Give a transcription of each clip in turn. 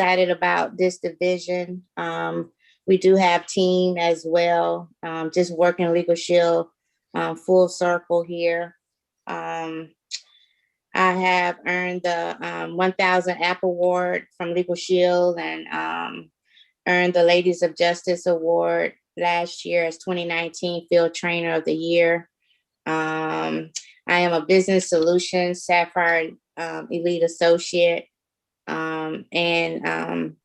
excited about this division. We do have team as well, just working LegalShield full circle here. I have earned the 1000 App Award from LegalShield and earned the Ladies of Justice Award last year as 2019 Field Trainer of the Year. I am a Business Solutions Sapphire Elite Associate and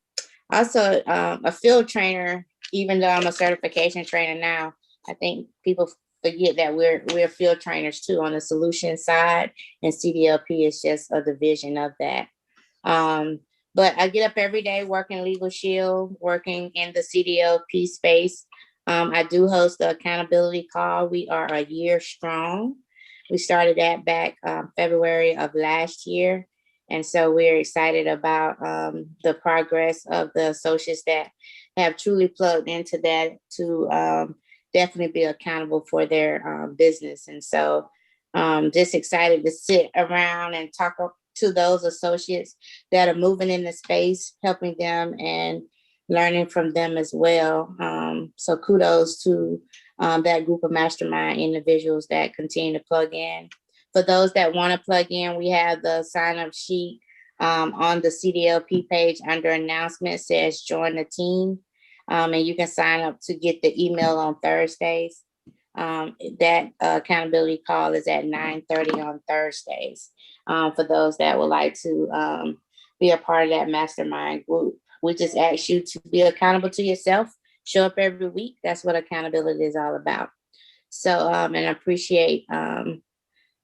also a field trainer, even though I'm a certification trainer now. I think people forget that we're field trainers too on the solution side, and CDLP is just a division of that. But I get up every day working LegalShield, working in the CDLP space. I do host the accountability call. We are a year strong. We started that back February of last year. And so we're excited about the progress of the associates that have truly plugged into that to definitely be accountable for their business. And so just excited to sit around and talk to those associates that are moving in the space, helping them and learning from them as well. So kudos to that group of mastermind individuals that continue to plug in. For those that want to plug in, we have the sign-up sheet on the CDLP page under announcements says join the team. And you can sign up to get the email on Thursdays. That accountability call is at 9:30 on Thursdays for those that would like to be a part of that mastermind group. We just ask you to be accountable to yourself, show up every week. That's what accountability is all about. So, and I appreciate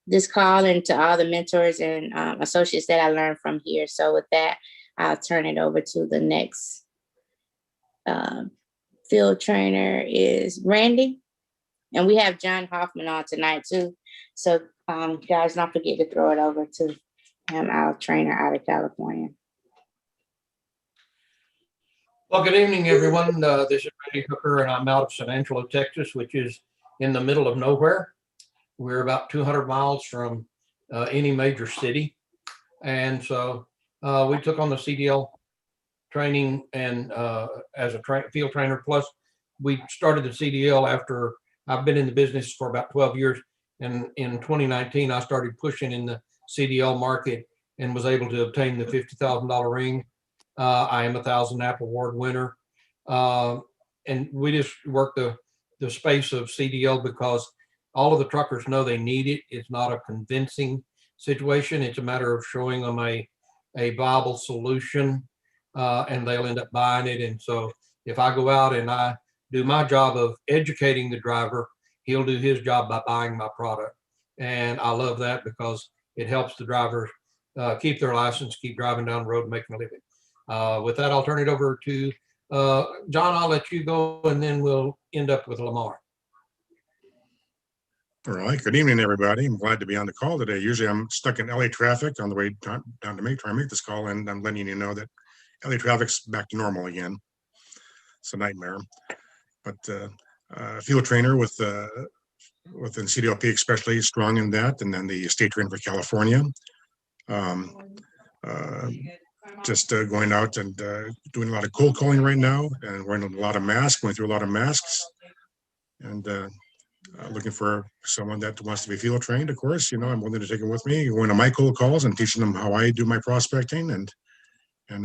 this call and to all the mentors and associates that I learned from here. So with that, I'll turn it over to the next field trainer is Randy. And we have John Hoffman on tonight too. So guys, don't forget to throw it over to him, our trainer out of California. Well, good evening, everyone. This is Randy Hooker, and I'm out of San Angelo, Texas, which is in the middle of nowhere. We're about 200 miles from any major city. And so we took on the CDL training and as a field trainer. Plus, we started the CDL after I've been in the business for about 12 years. And in 2019, I started pushing in the CDL market and was able to obtain the $50,000 ring. I am a 1000 App Award winner. And we just work the space of CDL because all of the truckers know they need it. It's not a convincing situation. It's a matter of showing them a viable solution and they'll end up buying it. And so if I go out and I do my job of educating the driver, he'll do his job by buying my product. And I love that because it helps the drivers keep their license, keep driving down the road, and making a living. With that, I'll turn it over to John. I'll let you go and then we'll end up with Lamar. All right. Good evening, everybody. I'm glad to be on the call today. Usually I'm stuck in LA traffic on the way down to trying to make this call, and I'm letting you know that LA traffic's back to normal again. It's a nightmare. But field trainer within CDLP, especially strong in that, and then the state trainer for California. Just going out and doing a lot of cold calling right now, and wearing a lot of masks, going through a lot of masks, and looking for someone that wants to be field trained. Of course, I'm willing to take them with me, going to my cold calls and teaching them how I do my prospecting, and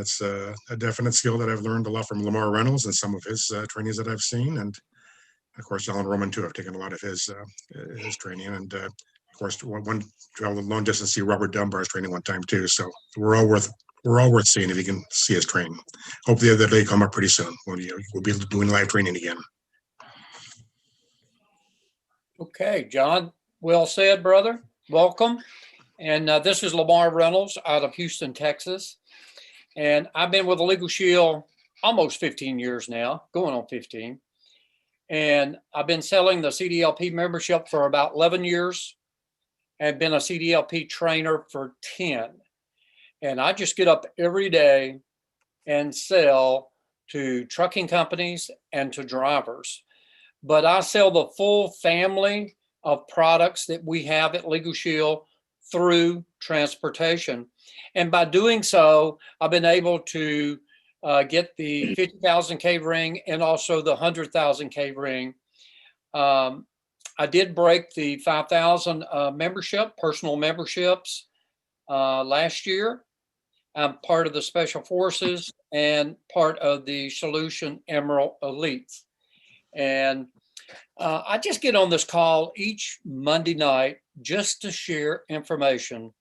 it's a definite skill that I've learned a lot from Lamar Reynolds and some of his trainees that I've seen, and of course Alan Roman too. I've taken a lot of his training, and of course one traveled long distance to see Robert Dunbar's training one time too. So we're all worth seeing if you can see us train. Hope the other day come up pretty soon. We'll be doing live training again. Okay, John, well said, brother. Welcome. And this is Lamar Reynolds out of Houston, Texas. And I've been with the LegalShield almost 15 years now, going on 15. And I've been selling the CDLP membership for about 11 years. I've been a CDLP trainer for 10. And I just get up every day and sell to trucking companies and to drivers. But I sell the full family of products that we have at LegalShield through transportation. And by doing so, I've been able to get the 50,000 K ring and also the 100,000 K ring. I did break the 5,000 membership, personal memberships last year. I'm part of the Special Forces and part of the Solution Emerald Elites. And I just get on this call each Monday night just to share information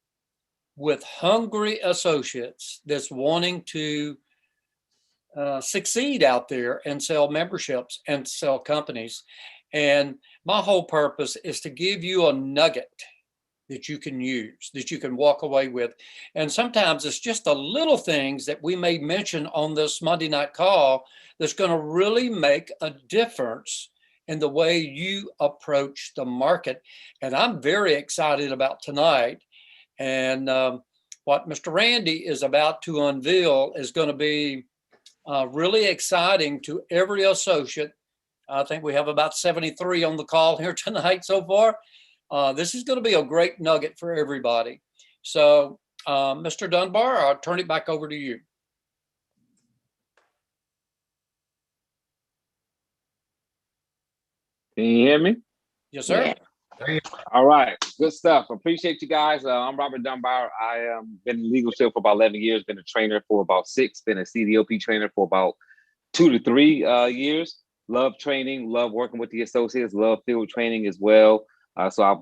with hungry associates that's wanting to succeed out there and sell memberships and sell companies. And my whole purpose is to give you a nugget that you can use, that you can walk away with. And sometimes it's just the little things that we may mention on this Monday night call that's going to really make a difference in the way you approach the market. And I'm very excited about tonight. And what Mr. Randy is about to unveil is going to be really exciting to every associate. I think we have about 73 on the call here tonight so far. This is going to be a great nugget for everybody. So, Mr. Dunbar, I'll turn it back over to you. Can you hear me? Yes, sir. Yeah. All right, good stuff. Appreciate you guys. I'm Robert Dunbar. I been in LegalShield for about 11 years, been a trainer for about 6, been a CDLP trainer for about 2 to 3 years. Love training, love working with the associates, love field training as well. So I've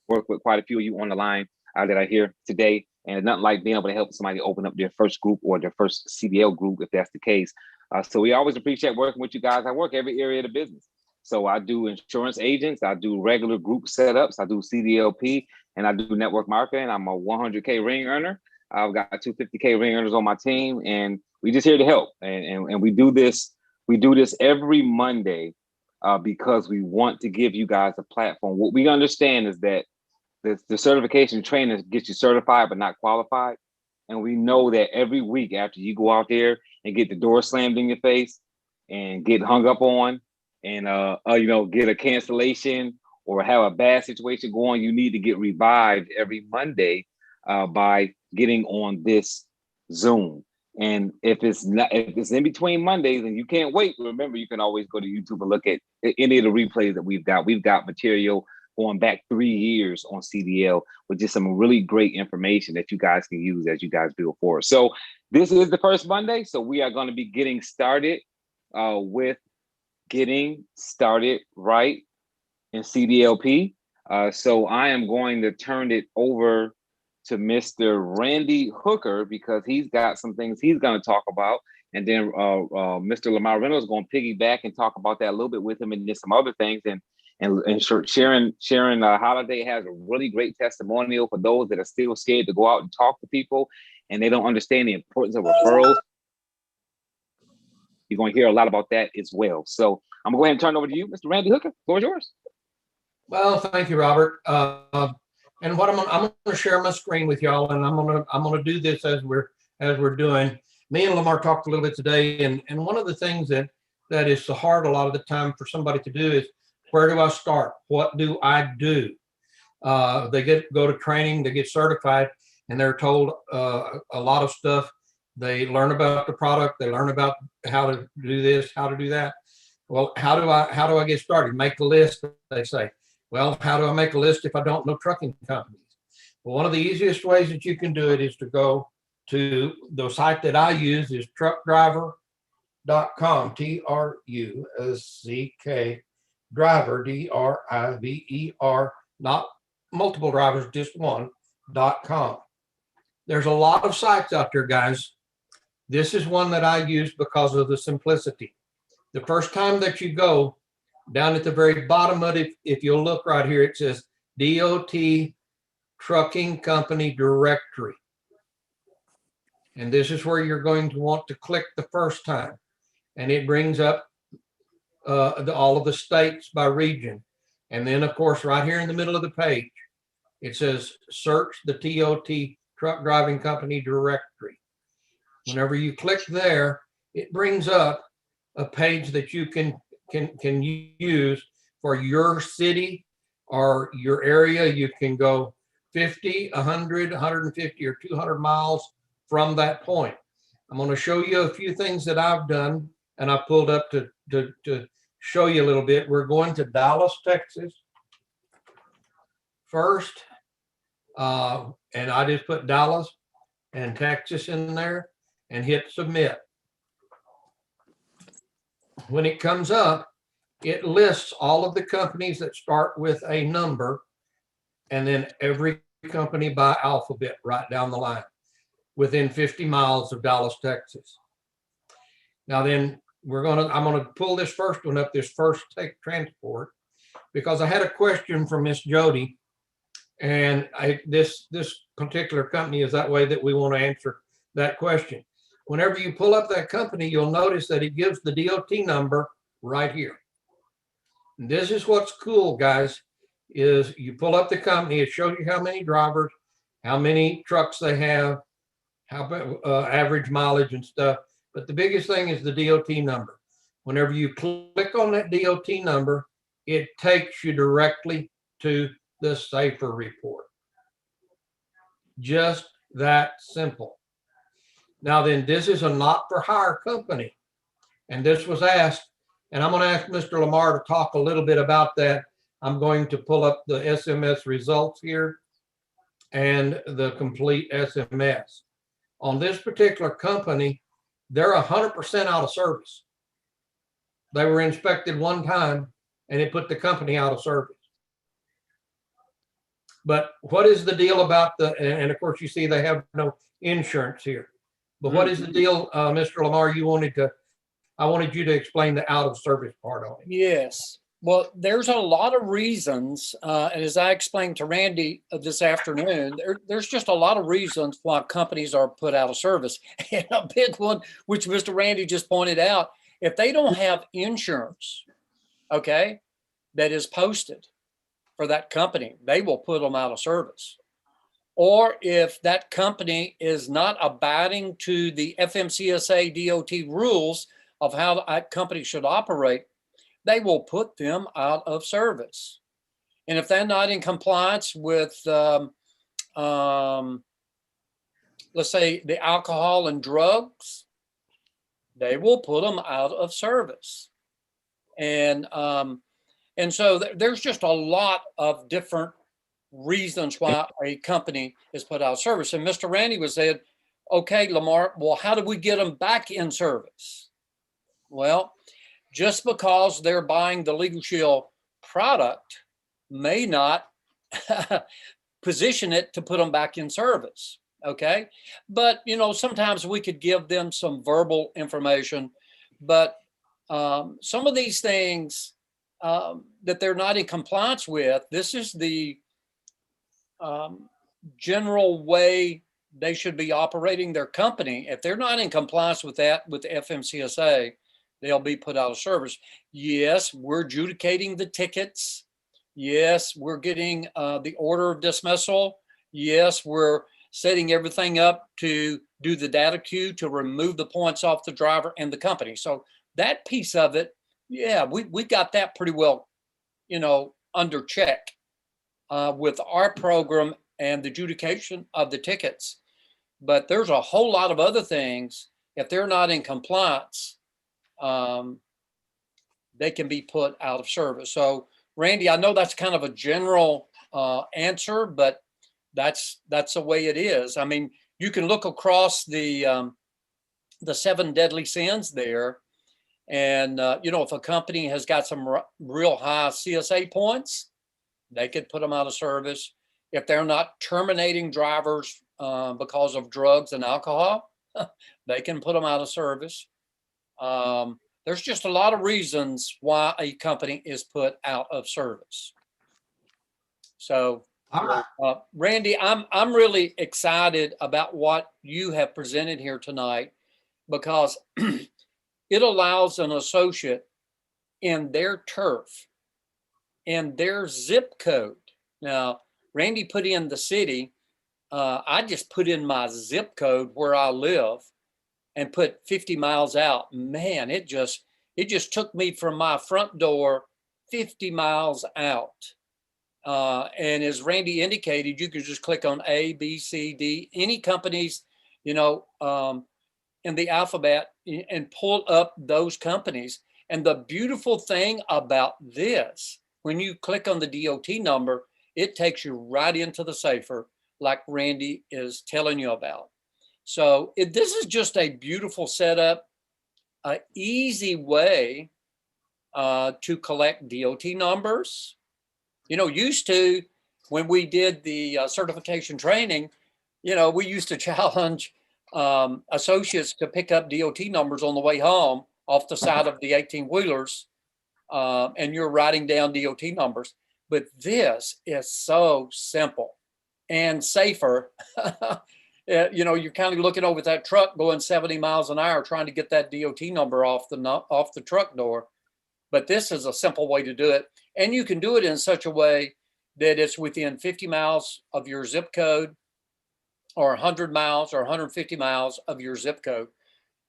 worked with quite a few of you on the line that are here today. And nothing like being able to help somebody open up their first group or their first CDL group, if that's the case. So we always appreciate working with you guys. I work every area of the business. So I do insurance agents, I do regular group setups, I do CDLP, and I do network marketing. I'm a 100K ring earner. I've got 250K ring earners on my team, and we just here to help. And we do this every Monday because we want to give you guys a platform. What we understand is that the certification training gets you certified but not qualified. And we know that every week after you go out there and get the door slammed in your face and get hung up on and get a cancellation or have a bad situation going, you need to get revived every Monday by getting on this Zoom. And if it's in between Mondays and you can't wait, remember, you can always go to YouTube and look at any of the replays that we've got. We've got material going back 3 years on CDL with just some really great information that you guys can use as you guys build forward. So this is the first Monday. So we are going to be getting started with getting started right in CDLP. So I am going to turn it over to Mr. Randy Hooker because he's got some things he's going to talk about. And then Mr. Lamar Reynolds is going to piggyback and talk about that a little bit with him and then some other things. And Sharon Holiday has a really great testimonial for those that are still scared to go out and talk to people and they don't understand the importance of referrals. You're going to hear a lot about that as well. So I'm going to go ahead and turn it over to you, Mr. Randy Hooker. The floor is yours. Well, thank you, Robert. And what I'm going to share my screen with y'all, and I'm going to do this as we're doing. Me and Lamar talked a little bit today, and one of the things that is so hard a lot of the time for somebody to do is, where do I start? What do I do? They go to training, they get certified, and they're told a lot of stuff. They learn about the product, they learn about how to do this, how to do that. Well, how do I get started? Make a list, they say. Well, how do I make a list if I don't know trucking companies? Well, one of the easiest ways that you can do it is to go to the site that I use is truckdriver.com, TRUCK, driver, DRIVER, not multiple drivers, just one.com. There's a lot of sites out there, guys. This is one that I use because of the simplicity. The first time that you go, down at the very bottom of it, if you'll look right here, it says D.O.T. Trucking Company Directory. And this is where you're going to want to click the first time. And it brings up all of the states by region. And then, of course, right here in the middle of the page, it says search the D.O.T. Truck Driving Company Directory. Whenever you click there, it brings up a page that you can use for your city or your area. You can go 50, 100, 150, or 200 miles from that point. I'm going to show you a few things that I've done, and I pulled up to show you a little bit. We're going to Dallas, Texas first, and I just put Dallas and Texas in there and hit submit. When it comes up, it lists all of the companies that start with a number, and then every company by alphabet right down the line within 50 miles of Dallas, Texas. Now then, I'm gonna pull this first one up, this first take transport, because I had a question from Miss Jody, and this particular company is that way that we want to answer that question. Whenever you pull up that company, you'll notice that it gives the DOT number right here. And this is what's cool, guys, is you pull up the company, it shows you how many drivers, how many trucks they have, how average mileage and stuff. But the biggest thing is the DOT number. Whenever you click on that DOT number, it takes you directly to the Safer report. Just that simple. Now then, this is a not-for-hire company, and this was asked, and I'm going to ask Mr. Lamar to talk a little bit about that. I'm going to pull up the SMS results here and the complete SMS. On this particular company, they're 100% out of service. They were inspected one time, and it put the company out of service. But what is the deal about and of course you see they have no insurance here. But what is the deal, Mr. Lamar? I wanted you to explain the out of service part of it. Yes. Well, there's a lot of reasons, and as I explained to Randy this afternoon, there's just a lot of reasons why companies are put out of service. And a big one, which Mr. Randy just pointed out, if they don't have insurance, okay, that is posted for that company, they will put them out of service. Or if that company is not abiding to the FMCSA DOT rules of how that company should operate, they will put them out of service. And if they're not in compliance with, let's say, the alcohol and drugs, they will put them out of service. And so there's just a lot of different reasons why a company is put out of service. And Mr. Randy was said, okay, Lamar, well, how do we get them back in service? Well, just because they're buying the LegalShield product may not position it to put them back in service, okay? But, sometimes we could give them some verbal information, but some of these things that they're not in compliance with, this is the general way they should be operating their company. If they're not in compliance with that, with the FMCSA, they'll be put out of service. Yes, we're adjudicating the tickets. Yes, we're getting the order of dismissal. Yes, we're setting everything up to do the data queue to remove the points off the driver and the company. So that piece of it, yeah, we got that pretty well, under check with our program and the adjudication of the tickets. But there's a whole lot of other things. If they're not in compliance, they can be put out of service. So, Randy, I know that's kind of a general answer, but that's the way it is. I mean, you can look across the 7 deadly sins there, and if a company has got some real high CSA points, they could put them out of service. If they're not terminating drivers because of drugs and alcohol, they can put them out of service. There's just a lot of reasons why a company is put out of service. So, Randy, I'm really excited about what you have presented here tonight, because it allows an associate in their turf, in their zip code. Now, Randy put in the city. I just put in my zip code where I live and put 50 miles out. Man, it just took me from my front door 50 miles out. And as Randy indicated, you could just click on A, B, C, D, any companies, in the alphabet and pull up those companies. And the beautiful thing about this, when you click on the DOT number, it takes you right into the safer, like Randy is telling you about. So this is just a beautiful setup, an easy way to collect DOT numbers. You know, used to, when we did the certification training, you know, we used to challenge associates to pick up DOT numbers on the way home off the side of the 18-wheelers, and you're writing down DOT numbers. But this is so simple and safer. You know, you're kind of looking over that truck going 70 miles an hour trying to get that DOT number off the truck door. But this is a simple way to do it. And you can do it in such a way that it's within 50 miles of your zip code, or 100 miles or 150 miles of your zip code.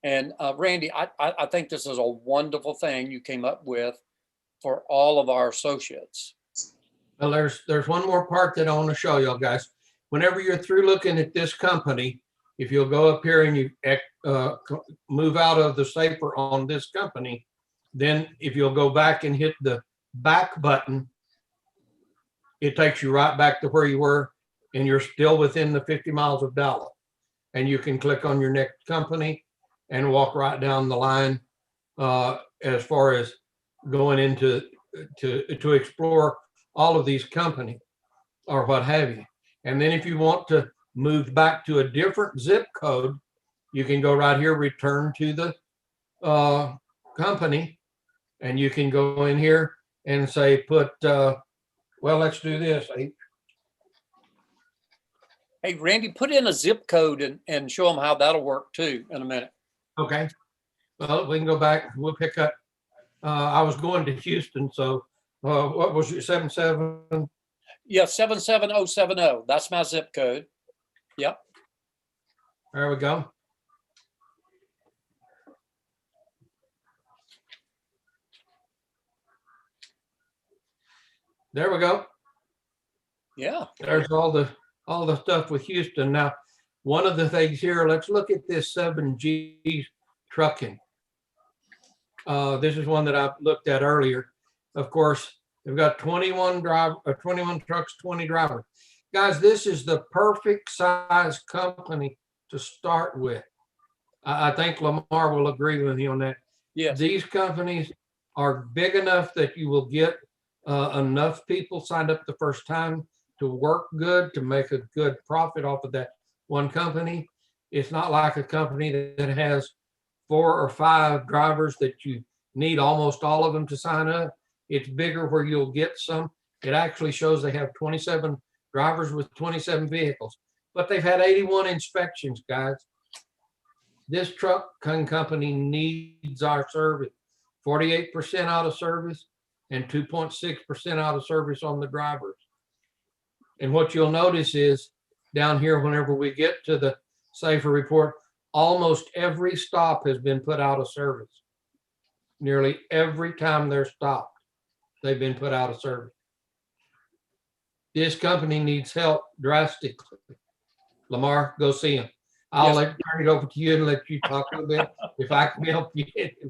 And Randy, I think this is a wonderful thing you came up with for all of our associates. Well, there's one more part that I want to show y'all guys. Whenever you're through looking at this company, if you'll go up here and you move out of the safer on this company, then if you'll go back and hit the back button, it takes you right back to where you were, and you're still within the 50 miles of Dallas. And you can click on your next company and walk right down the line as far as going into to explore all of these companies or what have you. And then if you want to move back to a different zip code, you can go right here, return to the company, and you can go in here and say, well, let's do this. Hey, Randy, put in a zip code and show them how that'll work too in a minute. Okay. Well, we can go back. We'll pick up. I was going to Houston, so what was your 77? Yeah, 77070. That's my zip code. Yep. There we go. There we go. Yeah. There's all the stuff with Houston. Now, one of the things here, let's look at this 7G trucking. This is one that I looked at earlier. Of course, they've got 21 trucks, 20 drivers. Guys, this is the perfect size company to start with. I think Lamar will agree with you on that. Yes. These companies are big enough that you will get enough people signed up the first time to work good, to make a good profit off of that one company. It's not like a company that has 4 or 5 drivers that you need almost all of them to sign up. It's bigger where you'll get some. It actually shows they have 27 drivers with 27 vehicles, but they've had 81 inspections, guys. This trucking company needs our service. 48% out of service and 2.6% out of service on the drivers. And what you'll notice is down here, whenever we get to the safer report, almost every stop has been put out of service. Nearly every time they're stopped, they've been put out of service. This company needs help drastically. Lamar, go see him. I'll turn it over to you and let you talk a little bit if I can help you.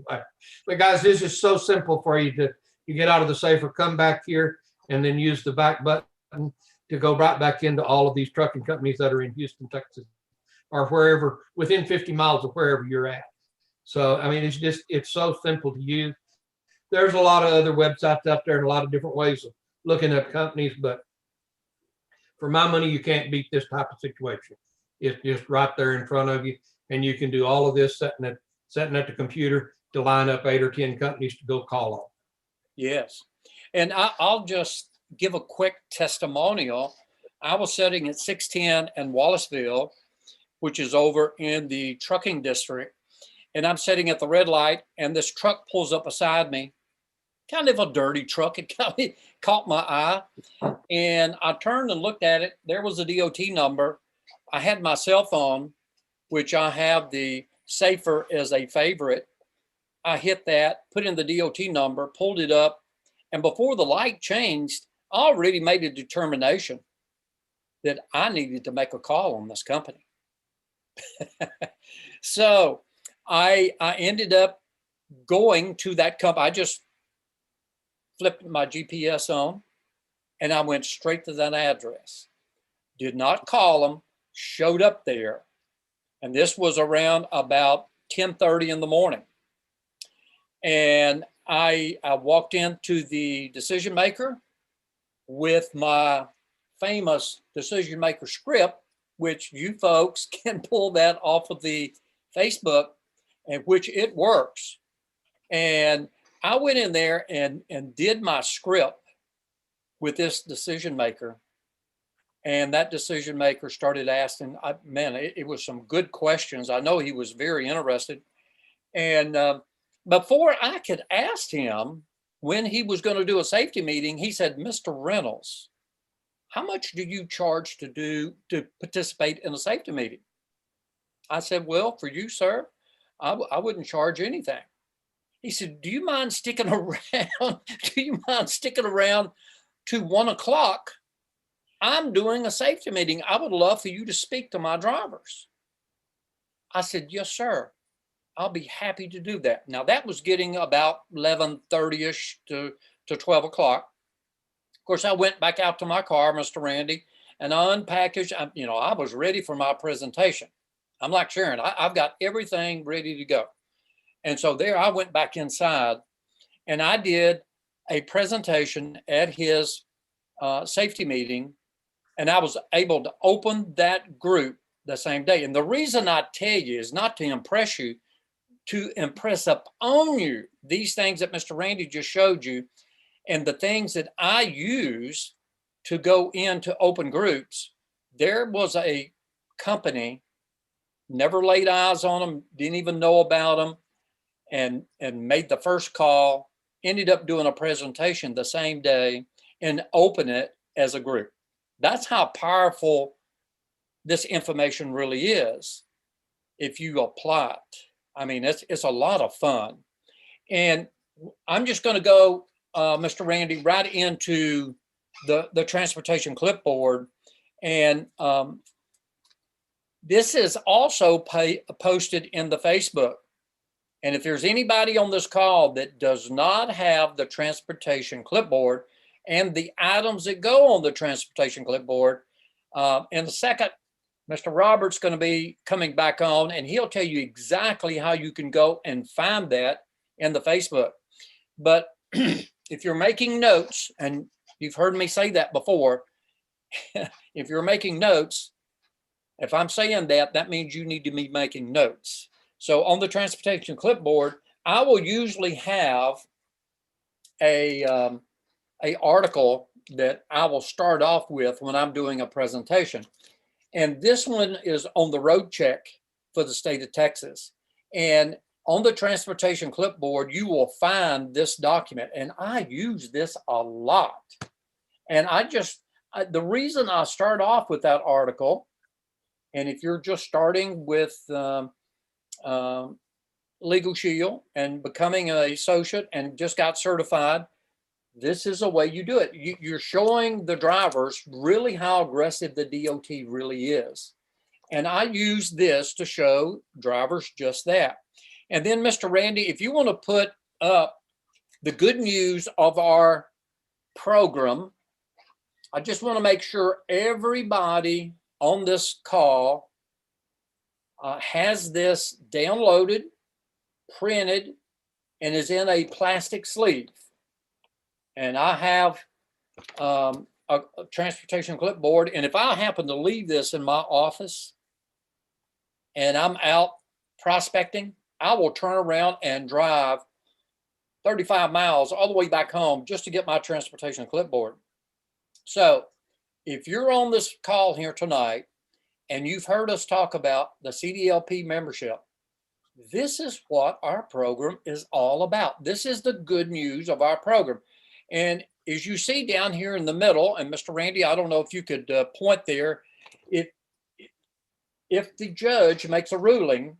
But guys, this is so simple for you you get out of the safer, come back here, and then use the back button to go right back into all of these trucking companies that are in Houston, Texas, or wherever, within 50 miles of wherever you're at. So, I mean, it's so simple to use. There's a lot of other websites out there and a lot of different ways of looking at companies, but for my money, you can't beat this type of situation. It's just right there in front of you, and you can do all of this sitting at the computer to line up 8 or 10 companies to go call on. Yes. And I'll just give a quick testimonial. I was sitting at 610 in Wallaceville, which is over in the trucking district. And I'm sitting at the red light, and this truck pulls up beside me, kind of a dirty truck. It kind of caught my eye. And I turned and looked at it. There was a DOT number. I had my cell phone, which I have the safer as a favorite. I hit that, put in the DOT number, pulled it up. And before the light changed, I already made a determination that I needed to make a call on this company. So I ended up going to that company. I just flipped my GPS on and I went straight to that address. Did not call them, showed up there. And this was around about 10:30 in the morning. And I walked into the decision maker with my famous decision maker script, which you folks can pull that off of the Facebook, and which it works. And I went in there and did my script with this decision maker. And that decision maker started asking, man, it was some good questions. I know he was very interested. And before I could ask him when he was going to do a safety meeting, he said, Mr. Reynolds, how much do you charge to participate in a safety meeting? I said, well, for you, sir, I wouldn't charge anything. He said, do you mind sticking around? Do you mind sticking around to 1 o'clock? I'm doing a safety meeting. I would love for you to speak to my drivers. I said, yes, sir. I'll be happy to do that. Now that was getting about 11:30ish to 12 o'clock. Of course, I went back out to my car, Mr. Randy, and I unpackaged. I was ready for my presentation. I'm like, Sharon, I've got everything ready to go. And so there I went back inside and I did a presentation at his safety meeting. And I was able to open that group the same day. And the reason I tell you is not to impress you, to impress upon you these things that Mr. Randy just showed you and the things that I use to go into open groups. There was a company, never laid eyes on them, didn't even know about them, and made the first call, ended up doing a presentation the same day and open it as a group. That's how powerful this information really is if you apply it. I mean, it's a lot of fun. And I'm just going to go, Mr. Randy, right into the transportation clipboard. And this is also posted in the Facebook. And if there's anybody on this call that does not have the transportation clipboard and the items that go on the transportation clipboard, in a second, Mr. Robert's going to be coming back on and he'll tell you exactly how you can go and find that in the Facebook. But if you're making notes, and you've heard me say that before, if you're making notes, if I'm saying that, that means you need to be making notes. So on the transportation clipboard, I will usually have a article that I will start off with when I'm doing a presentation. And this one is on the road check for the state of Texas. And on the transportation clipboard, you will find this document. And I use this a lot. And the reason I start off with that article, and if you're just starting with LegalShield and becoming an associate and just got certified, this is a way you do it. You're showing the drivers really how aggressive the D.O.T. really is. And I use this to show drivers just that. And then, Mr. Randy, if you want to put up the good news of our program, I just want to make sure everybody on this call has this downloaded, printed, and is in a plastic sleeve. And I have a transportation clipboard. And if I happen to leave this in my office and I'm out prospecting, I will turn around and drive 35 miles all the way back home just to get my transportation clipboard. So if you're on this call here tonight and you've heard us talk about the CDLP membership, this is what our program is all about. This is the good news of our program. And as you see down here in the middle, and Mr. Randy, I don't know if you could point there, if the judge makes a ruling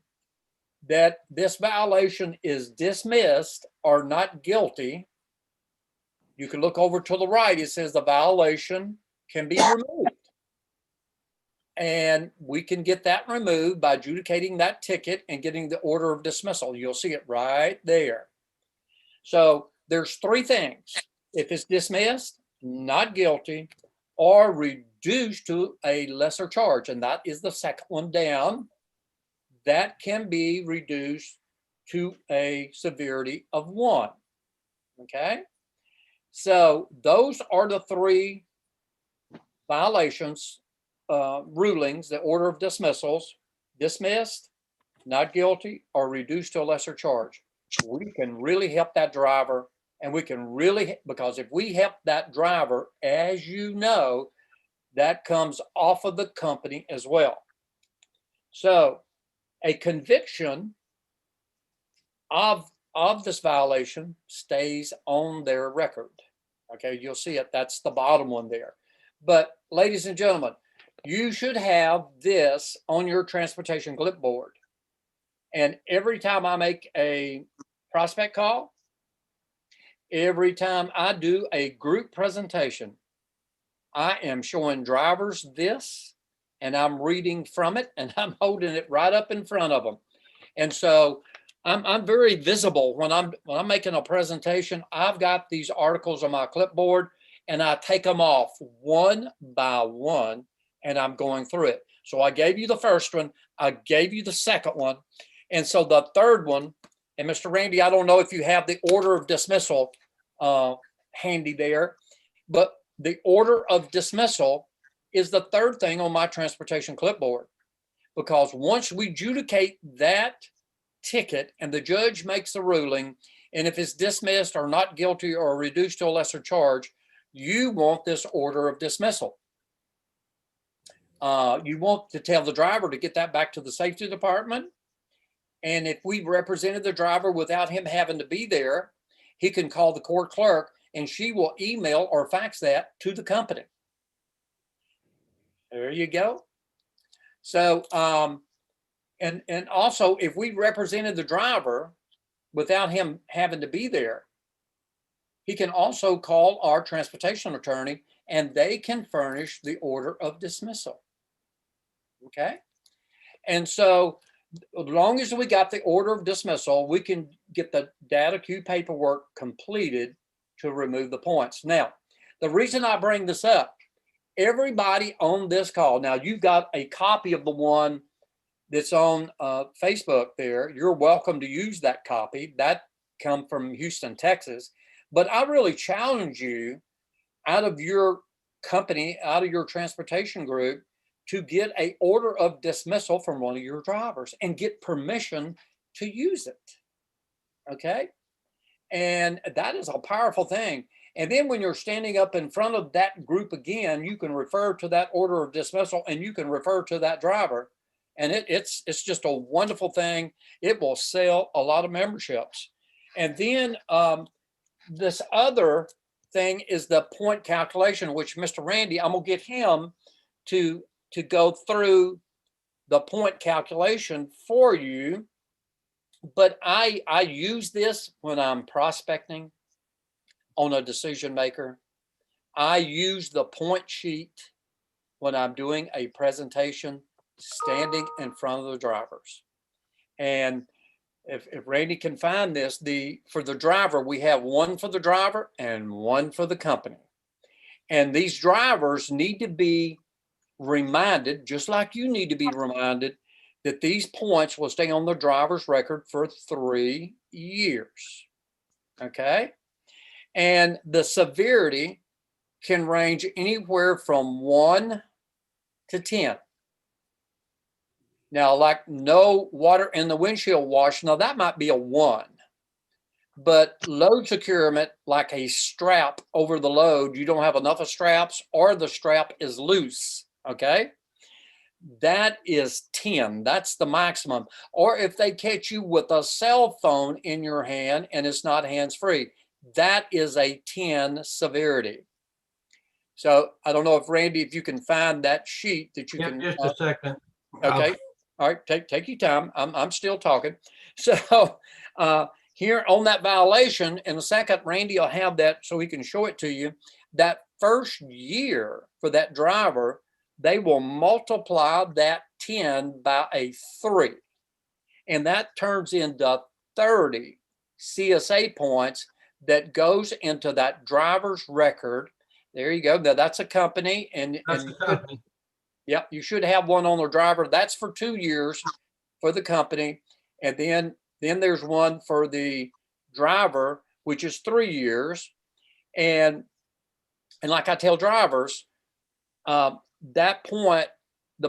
that this violation is dismissed or not guilty, you can look over to the right. It says the violation can be removed. And we can get that removed by adjudicating that ticket and getting the order of dismissal. You'll see it right there. So there's three things. If it's dismissed, not guilty, or reduced to a lesser charge, and that is the second one down, that can be reduced to a severity of 1. Okay? So those are the three violations, rulings, the order of dismissals: dismissed, not guilty, or reduced to a lesser charge. We can really help that driver, and we can really, because if we help that driver, as you know, that comes off of the company as well. So a conviction of this violation stays on their record. Okay, you'll see it. That's the bottom one there. But ladies and gentlemen, you should have this on your transportation clipboard. And every time I make a prospect call, every time I do a group presentation, I am showing drivers this, and I'm reading from it, and I'm holding it right up in front of them. And so I'm very visible when I'm making a presentation. I've got these articles on my clipboard, and I take them off one by one, and I'm going through it. So I gave you the first one, I gave you the second one, and so the third one. And Mr. Randy, I don't know if you have the order of dismissal handy there, but the order of dismissal is the third thing on my transportation clipboard, because once we adjudicate that ticket and the judge makes the ruling, and if it's dismissed or not guilty or reduced to a lesser charge, you want this order of dismissal. You want to tell the driver to get that back to the safety department. And if we represented the driver without him having to be there, he can call the court clerk and she will email or fax that to the company. There you go. So, and also if we represented the driver without him having to be there, he can also call our transportation attorney and they can furnish the order of dismissal. Okay. And so as long as we got the order of dismissal, we can get the data queue paperwork completed to remove the points. Now, the reason I bring this up, everybody on this call, now you've got a copy of the one that's on Facebook there. You're welcome to use that copy. That come from Houston, Texas. But I really challenge you out of your company, out of your transportation group, to get an order of dismissal from one of your drivers and get permission to use it. Okay. And that is a powerful thing. And then when you're standing up in front of that group again, you can refer to that order of dismissal and you can refer to that driver. And it's just a wonderful thing. It will sell a lot of memberships. And then this other thing is the point calculation, which Mr. Randy, I'm gonna get him to go through the point calculation for you. But I use this when I'm prospecting on a decision maker. I use the point sheet when I'm doing a presentation standing in front of the drivers. And if Randy can find this, for the driver, we have one for the driver and one for the company. And these drivers need to be reminded, just like you need to be reminded, that these points will stay on the driver's record for 3 years. Okay. And the severity can range anywhere from 1 to 10. Now, like no water in the windshield wash, now that might be a 1. But load securement, like a strap over the load, you don't have enough of straps or the strap is loose. Okay. That is 10. That's the maximum. Or if they catch you with a cell phone in your hand and it's not hands-free, that is a 10 severity. So I don't know if Randy, if you can find that sheet that you can. Just a second. Okay. All right. Take your time. I'm still talking. So here on that violation, in a second, Randy will have that so he can show it to you. That first year for that driver they will multiply that 10 by a 3. And that turns into 30 CSA points that goes into that driver's record. There you go. Now that's a company, and That's the company. yep, you should have one on the driver. That's for 2 years for the company. And then there's one for the driver, which is 3 years. And like I tell drivers, the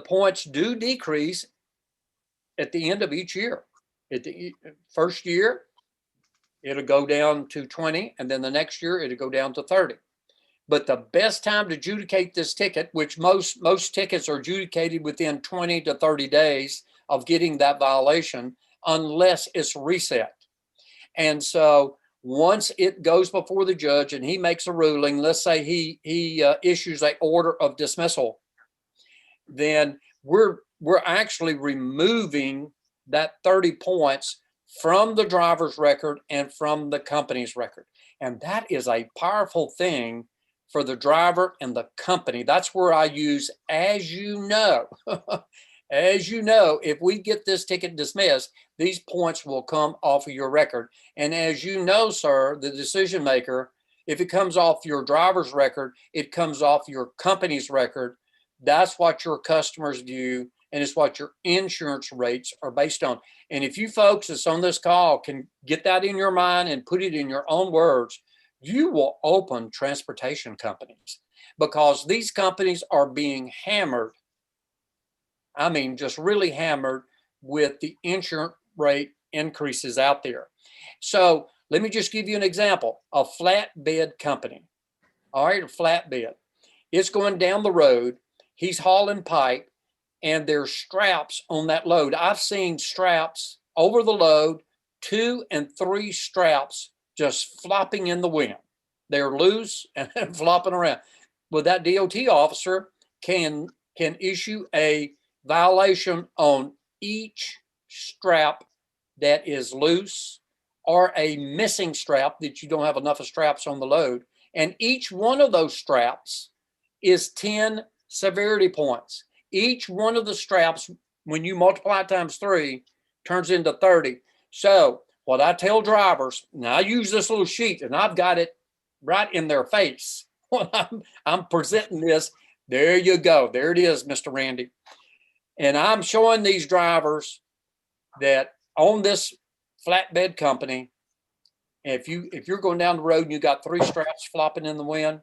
points do decrease at the end of each year. At the first year, it'll go down to 20, and then the next year it'll go down to 30. But the best time to adjudicate this ticket, which most tickets are adjudicated within 20 to 30 days of getting that violation, unless it's reset. And so once it goes before the judge and he makes a ruling, let's say he issues an order of dismissal, then we're actually removing that 30 points from the driver's record and from the company's record. And that is a powerful thing for the driver and the company. That's where I use, as you know, as you know, if we get this ticket dismissed, these points will come off of your record. And as you know, sir, the decision maker, if it comes off your driver's record, it comes off your company's record. That's what your customers view, and it's what your insurance rates are based on. And if you folks that's on this call can get that in your mind and put it in your own words, you will open transportation companies, because these companies are being hammered. I mean, just really hammered with the insurance rate increases out there. So let me just give you an example. A flatbed company. All right, a flatbed. It's going down the road. He's hauling pipe, and there's straps on that load. I've seen straps over the load, 2 and 3 straps just flopping in the wind. They're loose and flopping around. Well, that DOT officer can issue a violation on each strap that is loose, or a missing strap that you don't have enough of straps on the load. And each one of those straps is 10 severity points. Each one of the straps, when you multiply it times 3, turns into 30. So what I tell drivers, now I use this little sheet and I've got it right in their face when I'm presenting this. There you go. There it is, Mr. Randy. And I'm showing these drivers that on this flatbed company, if you're going down the road and you got 3 straps flopping in the wind,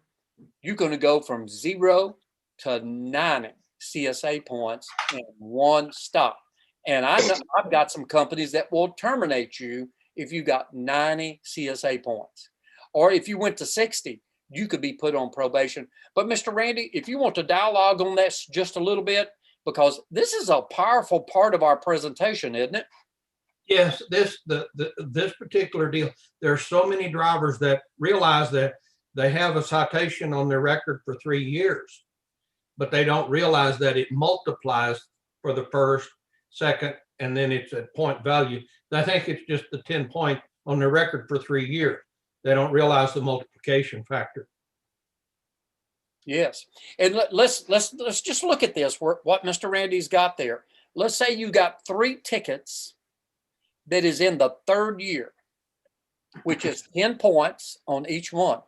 you're going to go from 0 to 90 CSA points in one stop. And I know I've got some companies that will terminate you if you got 90 CSA points. Or if you went to 60, you could be put on probation. But Mr. Randy, if you want to dialogue on that just a little bit, because this is a powerful part of our presentation, isn't it? Yes, this particular deal, there are so many drivers that realize that they have a citation on their record for 3 years, but they don't realize that it multiplies for the first, second, and then it's at point value. I think it's just the 10 point on their record for 3 years. They don't realize the multiplication factor. Yes. And let's just look at this, what Mr. Randy's got there. Let's say you got 3 tickets that is in the 3rd year, which is 10 points on each one,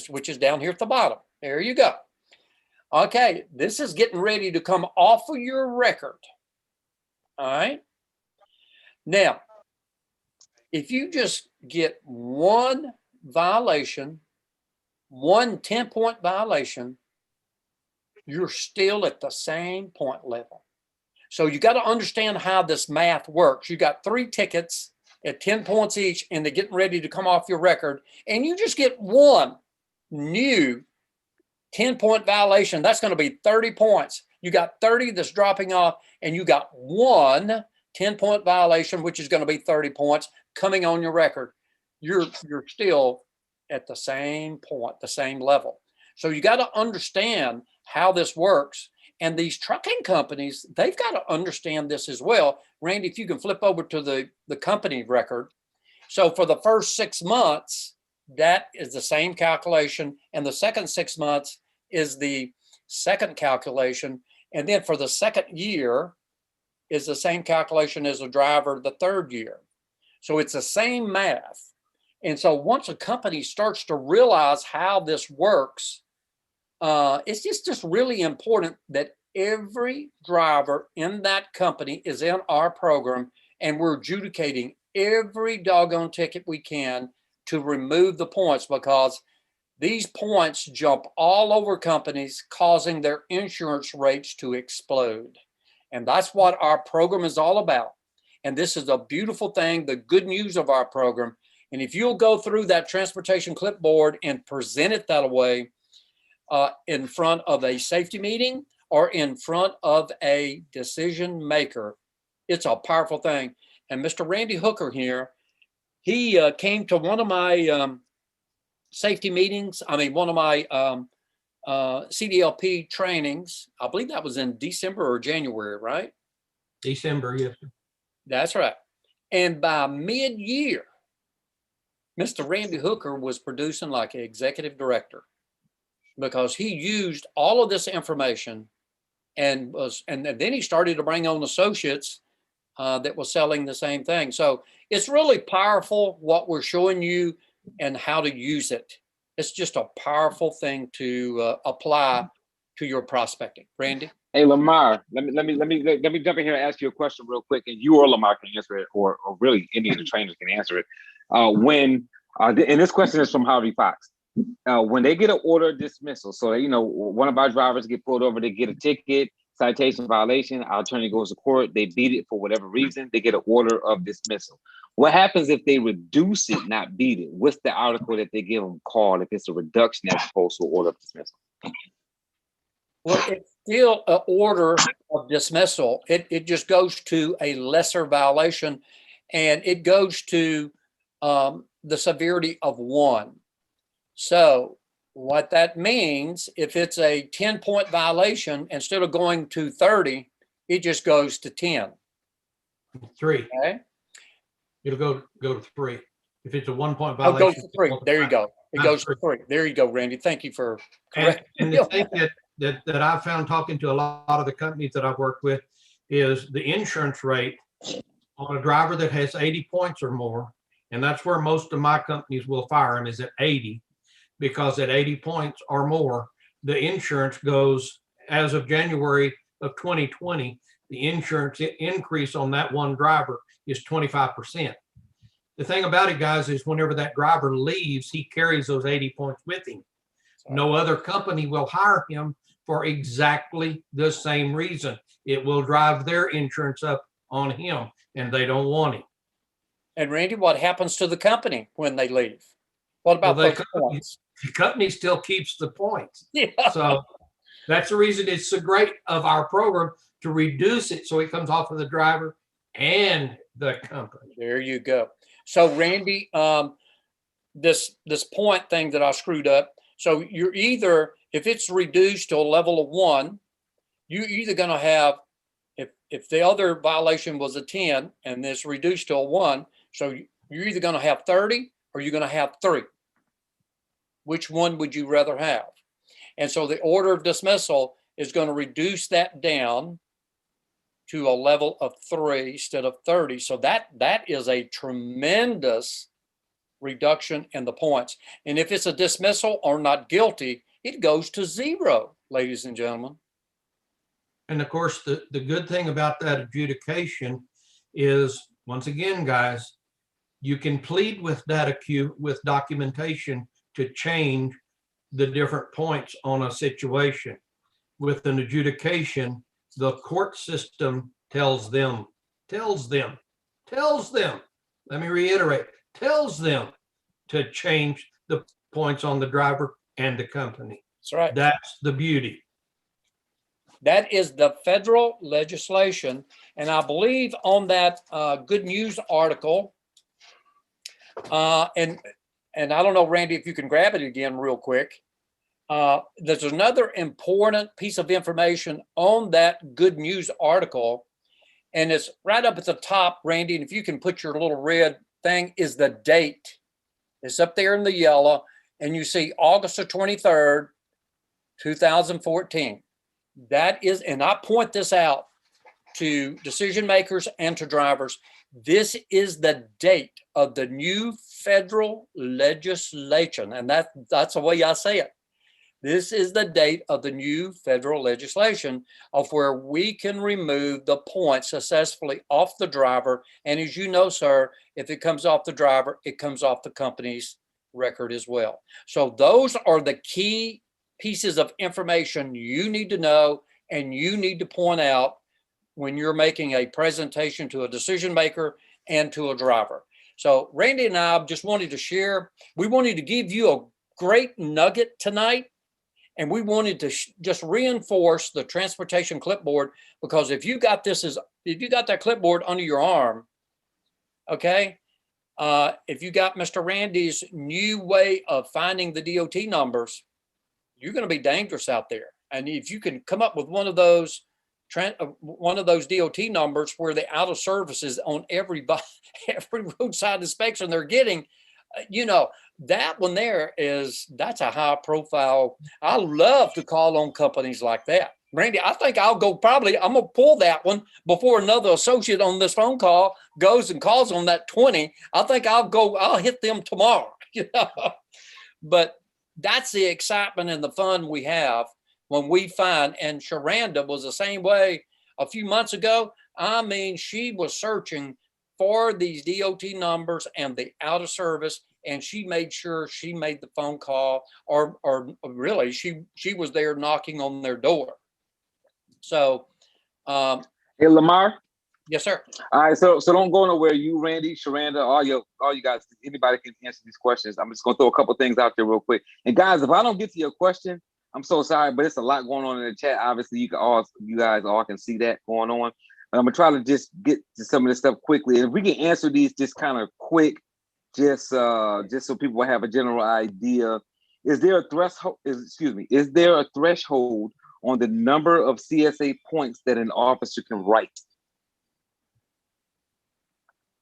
which is down here at the bottom. There you go. Okay, this is getting ready to come off of your record. All right. Now, if you just get one violation, one 10-point violation, you're still at the same point level. So you got to understand how this math works. You got 3 tickets at 10 points each, and they're getting ready to come off your record, and you just get one new 10-point violation. That's going to be 30 points. You got 30 that's dropping off, and you got one 10-point violation, which is going to be 30 points coming on your record. You're still at the same point, the same level. So you got to understand how this works. And these trucking companies, they've got to understand this as well. Randy, if you can flip over to the company record. So for the first 6 months, that is the same calculation. And the second 6 months is the second calculation. And then for the second year is the same calculation as a driver the third year. So it's the same math. And so once a company starts to realize how this works, it's just really important that every driver in that company is in our program, and we're adjudicating every doggone ticket we can to remove the points, because these points jump all over companies, causing their insurance rates to explode. And that's what our program is all about. And this is a beautiful thing, the good news of our program. And if you'll go through that transportation clipboard and present it that way, in front of a safety meeting or in front of a decision maker, it's a powerful thing. And Mr. Randy Hooker here, he came to one of my safety meetings. I mean, one of my CDLP trainings. I believe that was in December or January, right? December, yes. That's right. And by mid-year, Mr. Randy Hooker was producing like an executive director, because he used all of this information and then he started to bring on associates that was selling the same thing. So it's really powerful what we're showing you and how to use it. It's just a powerful thing to apply to your prospecting. Randy? Hey, Lamar, let me jump in here and ask you a question real quick, and you or Lamar can answer it, or really any of the trainers can answer it. And this question is from Harvey Fox. When they get an order of dismissal, so one of our drivers get pulled over, they get a ticket, citation, violation, our attorney goes to court, they beat it for whatever reason, they get an order of dismissal. What happens if they reduce it, not beat it? What's the article that they give them called if it's a reduction as opposed to an order of dismissal? Well, it's still an order of dismissal. It just goes to a lesser violation, and it goes to the severity of 1. So what that means, if it's a 10-point violation, instead of going to 30, it just goes to 10. 3. Okay. It'll go to 3. If it's a 1-point Oh, it violation. goes to 3. There you go. It goes to 3. There you go, Randy. Thank you for correcting. And the thing that I've found talking to a lot of the companies that I've worked with is the insurance rate on a driver that has 80 points or more. And that's where most of my companies will fire them, is at 80, because at 80 points or more, the insurance goes, as of January of 2020, the insurance increase on that one driver is 25%. The thing about it, guys, is whenever that driver leaves, he carries those 80 points with him. No other company will hire him for exactly the same reason. It will drive their insurance up on him, and they don't want him. And Randy, what happens to the company when they leave? What about those points? The company still keeps the points. Yeah. So that's the reason it's so great of our program to reduce it so it comes off of the driver and the company. There you go. So Randy, this point thing that I screwed up. So you're either, if it's reduced to a level of 1, you're either going to have, if the other violation was a 10 and this reduced to a 1, so you're either going to have 30 or you're going to have 3. Which one would you rather have? And so the order of dismissal is going to reduce that down to a level of 3 instead of 30. So that is a tremendous reduction in the points. And if it's a dismissal or not guilty, it goes to 0, ladies and gentlemen. And of course, the good thing about that adjudication is, once again, guys, you can plead with with documentation to change the different points on a situation. With an adjudication, the court system tells them, let me reiterate, tells them to change the points on the driver and the company. That's right. That's the beauty. That is the federal legislation. And I believe on that Good News article, and I don't know, Randy, if you can grab it again real quick. There's another important piece of information on that Good News article, and it's right up at the top, Randy, and if you can put your little red thing, is the date. It's up there in the yellow, and you see August the 23rd, 2014. That is, and I point this out to decision makers and to drivers. This is the date of the new federal legislation. And that's the way I say it. This is the date of the new federal legislation of where we can remove the points successfully off the driver. And as you know, sir, if it comes off the driver, it comes off the company's record as well. So those are the key pieces of information you need to know and you need to point out when you're making a presentation to a decision maker and to a driver. So Randy and I just wanted to share, we wanted to give you a great nugget tonight. And we wanted to just reinforce the transportation clipboard, because if you got that clipboard under your arm, okay, if you got Mr. Randy's new way of finding the DOT numbers, you're going to be dangerous out there. And if you can come up with one of those DOT numbers where the out of service is on every roadside inspection they're getting, that one there that's a high profile. I love to call on companies like that. Randy, I think I'm going to pull that one before another associate on this phone call goes and calls on that 20. I think I'll hit them tomorrow, But that's the excitement and the fun we have when we find, and Sherranda was the same way a few months ago. I mean, she was searching for these DOT numbers and the out of service, and she made sure she made the phone call, or really she was there knocking on their door. So, Hey, Lamar. yes, sir. All right, so don't go nowhere. You, Randy, Sherranda, all you guys, anybody can answer these questions. I'm just gonna throw a couple things out there real quick. And guys, if I don't get to your question, I'm so sorry, but it's a lot going on in the chat. Obviously, you guys all can see that going on. But I'm gonna try to just get to some of this stuff quickly. And if we can answer these just kind of quick, just so people will have a general idea. Is there a threshold? Is there a threshold on the number of CSA points that an officer can write?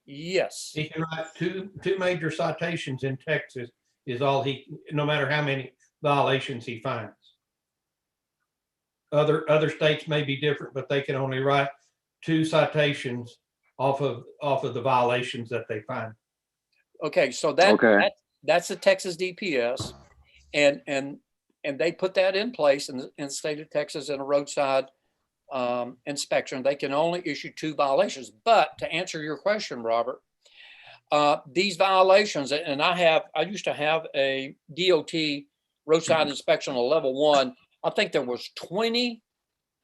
Yes. He can write two major citations in Texas is all no matter how many violations he finds. Other states may be different, but they can only write 2 citations off of the violations that they find. Okay, so that's the Texas DPS, and they put that in place in the state of Texas in a roadside inspection. They can only issue 2 violations. But to answer your question, Robert, these violations, and I used to have a DOT roadside inspection on level 1. I think there was 20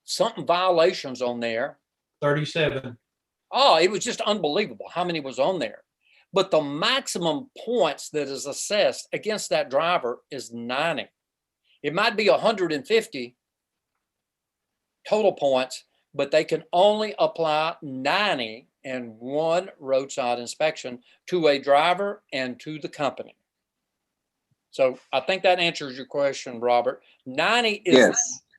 something violations on there. 37. Oh, it was just unbelievable how many was on there. But the maximum points that is assessed against that driver is 90. It might be 150 total points, but they can only apply 90 in one roadside inspection to a driver and to the company. So I think that answers your question, Robert. 90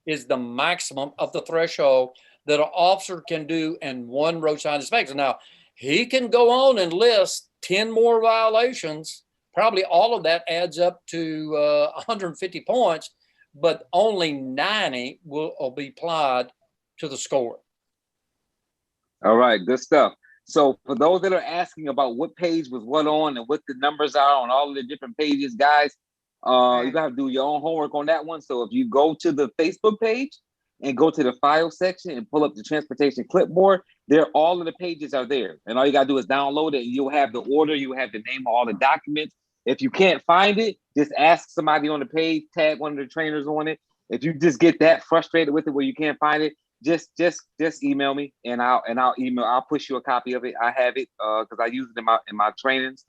is the maximum of the threshold that an officer can do in one roadside inspection. Now, he can go on and list 10 more violations. Probably all of that adds up to 150 points, but only 90 will be applied to the score. All right, good stuff. So for those that are asking about what page was what on and what the numbers are on all of the different pages, guys, you got to do your own homework on that one. So if you go to the Facebook page and go to the file section and pull up the transportation clipboard, all of the pages are there. And all you got to do is download it, and you'll have the order, you have the name of all the documents. If you can't find it, just ask somebody on the page, tag one of the trainers on it. If you just get that frustrated with it where you can't find it, just email me, and I'll push you a copy of it. I have it because I use it in my trainings,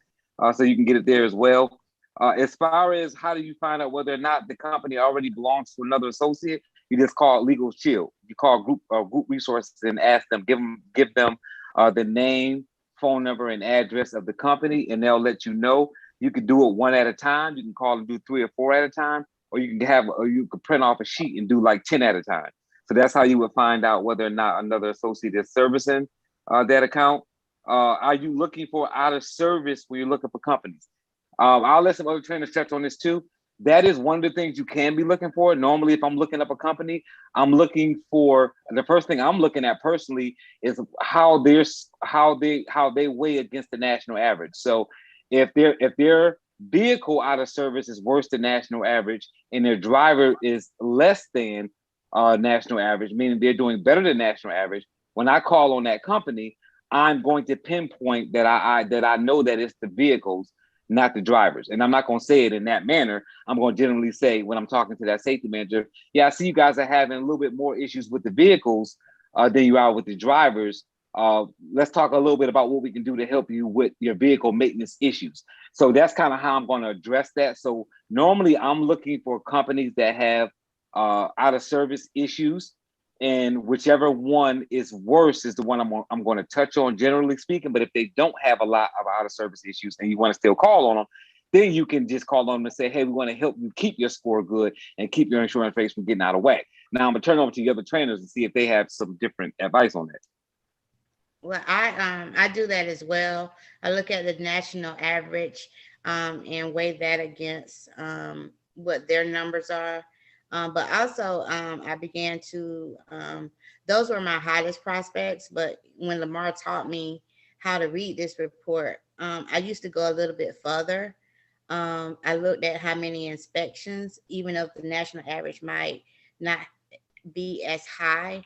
so you can get it there as well. As far as how do you find out whether or not the company already belongs to another associate, you just call LegalShield. You call group resources and ask them, give them the name, phone number, and address of the company, and they'll let you know. You can do it one at a time. You can call and do 3 or 4 at a time, or you can print off a sheet and do like 10 at a time. So that's how you would find out whether or not another associate is servicing that account. Are you looking for out of service when you're looking for companies? I'll let some other trainers touch on this too. That is one of the things you can be looking for. Normally, if I'm looking up a company, I'm looking for, the first thing I'm looking at personally is how they weigh against the national average. So if their vehicle out of service is worse than national average and their driver is less than national average, meaning they're doing better than national average, when I call on that company, I'm going to pinpoint that I know that it's the vehicles, not the drivers. And I'm not going to say it in that manner. I'm going to generally say, when I'm talking to that safety manager, yeah, I see you guys are having a little bit more issues with the vehicles than you are with the drivers. Let's talk a little bit about what we can do to help you with your vehicle maintenance issues. So that's kind of how I'm going to address that. So normally I'm looking for companies that have out of service issues, and whichever one is worse is the one I'm going to touch on, generally speaking. But if they don't have a lot of out of service issues and you want to still call on them, then you can just call on them and say, hey, we want to help you keep your score good and keep your insurance rates from getting out of whack. Now I'm gonna turn over to the other trainers and see if they have some different advice on that. Well, I do that as well. I look at the national average and weigh that against what their numbers are. But also, I began to, those were my highest prospects. But when Lamar taught me how to read this report, I used to go a little bit further. I looked at how many inspections, even though the national average might not be as high.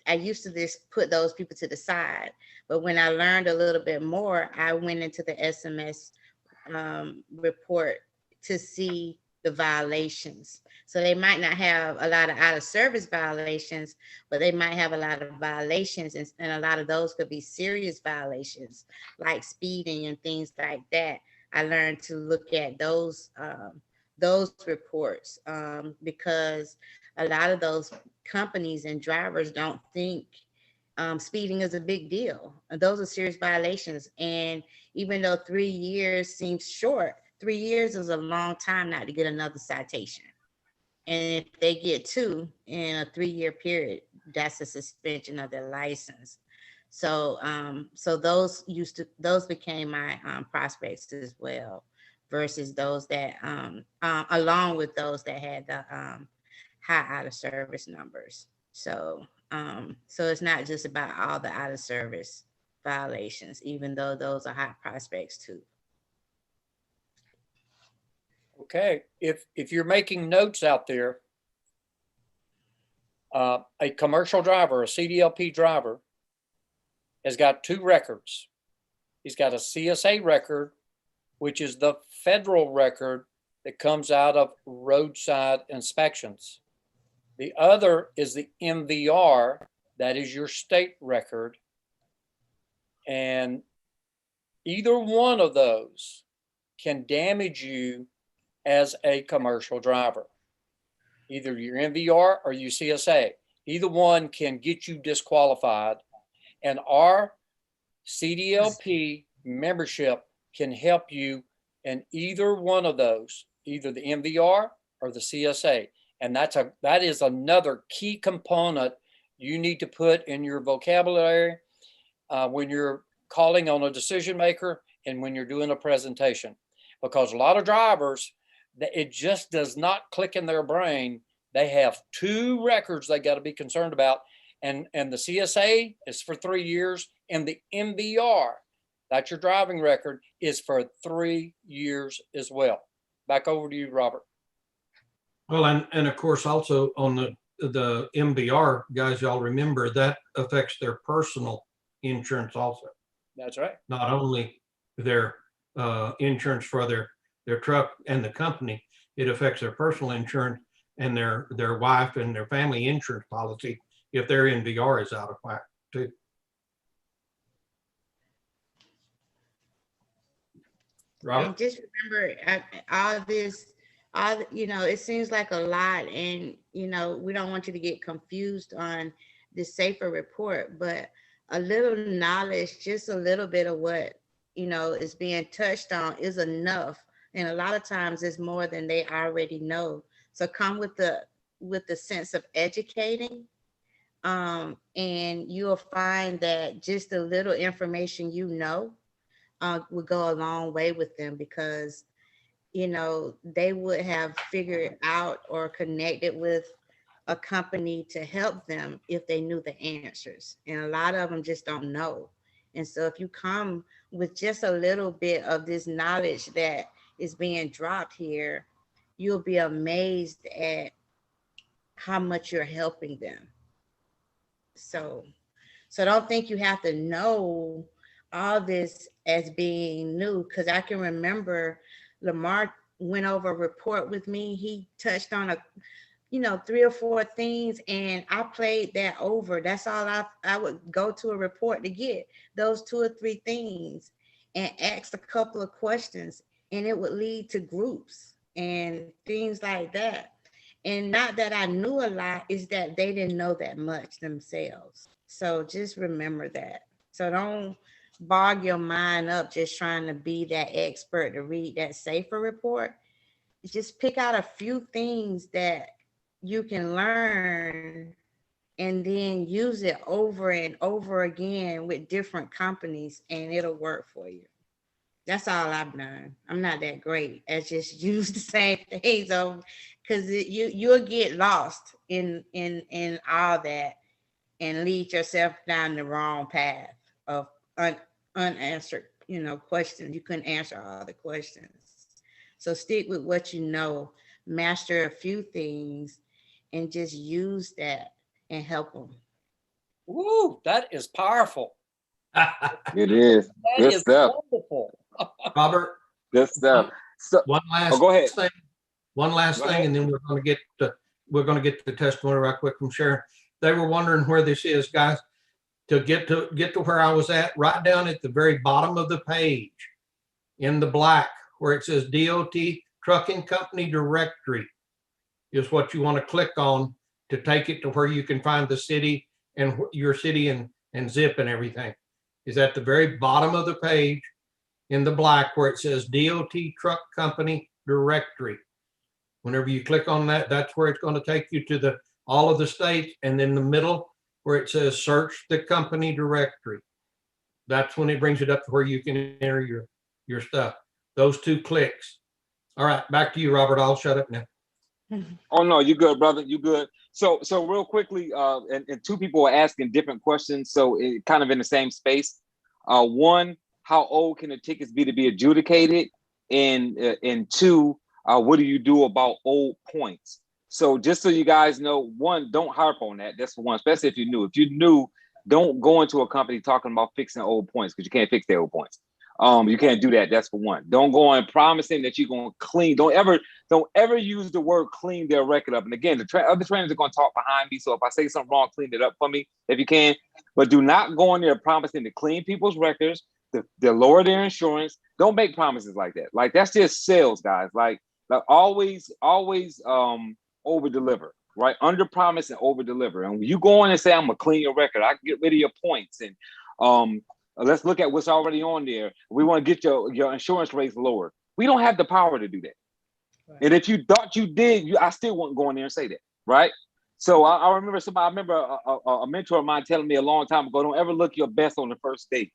I used to just put those people to the side. But when I learned a little bit more, I went into the SMS report to see the violations. So they might not have a lot of out of service violations, but they might have a lot of violations, and a lot of those could be serious violations like speeding and things like that. I learned to look at those reports because a lot of those companies and drivers don't think speeding is a big deal. And those are serious violations. And even though 3 years seems short, 3 years is a long time not to get another citation. And if they get 2 in a 3-year period, that's a suspension of their license. So, so those became my prospects as well, versus those that, along with those that had the high out of service numbers. So, so it's not just about all the out of service violations, even though those are high prospects too. Okay, if you're making notes out there, a commercial driver, a CDLP driver, has got 2 records. He's got a CSA record, which is the federal record that comes out of roadside inspections. The other is the MVR, that is your state record. And either one of those can damage you as a commercial driver. Either your MVR or your CSA. Either one can get you disqualified. And our CDLP membership can help you in either one of those, either the MVR or the CSA. And that is another key component you need to put in your vocabulary when you're calling on a decision maker and when you're doing a presentation. Because a lot of drivers, it just does not click in their brain. They have 2 records they got to be concerned about. And the CSA is for 3 years, and the MVR, that's your driving record, is for 3 years as well. Back over to you, Robert. Well, and of course, also on the MVR, guys, y'all remember that affects their personal insurance also. That's right. Not only their insurance for their truck and the company, it affects their personal insurance and their wife and their family insurance policy if their MVR is out of whack too. Robert? And just remember, all this, it seems like a lot, and we don't want you to get confused on the safer report, but a little knowledge, just a little bit of what is being touched on is enough, and a lot of times it's more than they already know. So come with the sense of educating, and you'll find that just a little information would go a long way with them, because they would have figured out or connected with a company to help them if they knew the answers. And a lot of them just don't know. And so if you come with just a little bit of this knowledge that is being dropped here, you'll be amazed at how much you're helping them. So don't think you have to know all this as being new, because I can remember Lamar went over a report with me. He touched on 3 or 4 things, and I played that over. That's all I would go to a report to get those 2 or 3 things and ask a couple of questions, and it would lead to groups and things like that. And not that I knew a lot, is that they didn't know that much themselves. So just remember that. So don't bog your mind up just trying to be that expert to read that SAFER report. Just pick out a few things that you can learn and then use it over and over again with different companies, and it'll work for you. That's all I've done. I'm not that great at just use the same things over, because you'll get lost in all that and lead yourself down the wrong path of unanswered questions. You couldn't answer all the questions. So stick with what you know, master a few things, and just use that and help them. Woo, that is powerful. It is. That Good is stuff. wonderful. Robert, Good stuff. So, one last go ahead. thing. One last Go thing, ahead. and then we're going to get the testimony right quick from Sharon. They were wondering where this is, guys. To get to where I was at, right down at the very bottom of the page, in the black, where it says D.O.T. Trucking Company Directory, is what you want to click on to take it to where you can find the city and your city and zip and everything. Is at the very bottom of the page in the black where it says D.O.T. Truck Company Directory. Whenever you click on that, that's where it's going to take you to all of the states, and in the middle where it says search the company directory. That's when it brings it up to where you can enter your stuff. Those 2 clicks. All right, back to you, Robert. I'll shut up now. Oh no, you good, brother. You good. So real quickly, and 2 people are asking different questions. So it kind of in the same space. One, how old can the tickets be to be adjudicated? And 2, what do you do about old points? So just so you guys know, 1, don't harp on that. That's for one, especially if you're new. If you're new, don't go into a company talking about fixing old points, because you can't fix their old points. You can't do that. That's for one. Don't go on promising that you're going to clean. Don't ever use the word clean their record up. And again, the other trainers are going to talk behind me. So if I say something wrong, clean it up for me if you can. But do not go in there promising to clean people's records, to lower their insurance. Don't make promises like that. Like, that's just sales, guys. Like always over deliver, right? Under promise and over deliver. And when you go in and say, I'm gonna clean your record, I can get rid of your points, and let's look at what's already on there. We want to get your insurance rates lower. We don't have the power to do that. Right. And if you thought you did, I still wouldn't go in there and say that, right? So I remember a mentor of mine telling me a long time ago, don't ever look your best on the first date.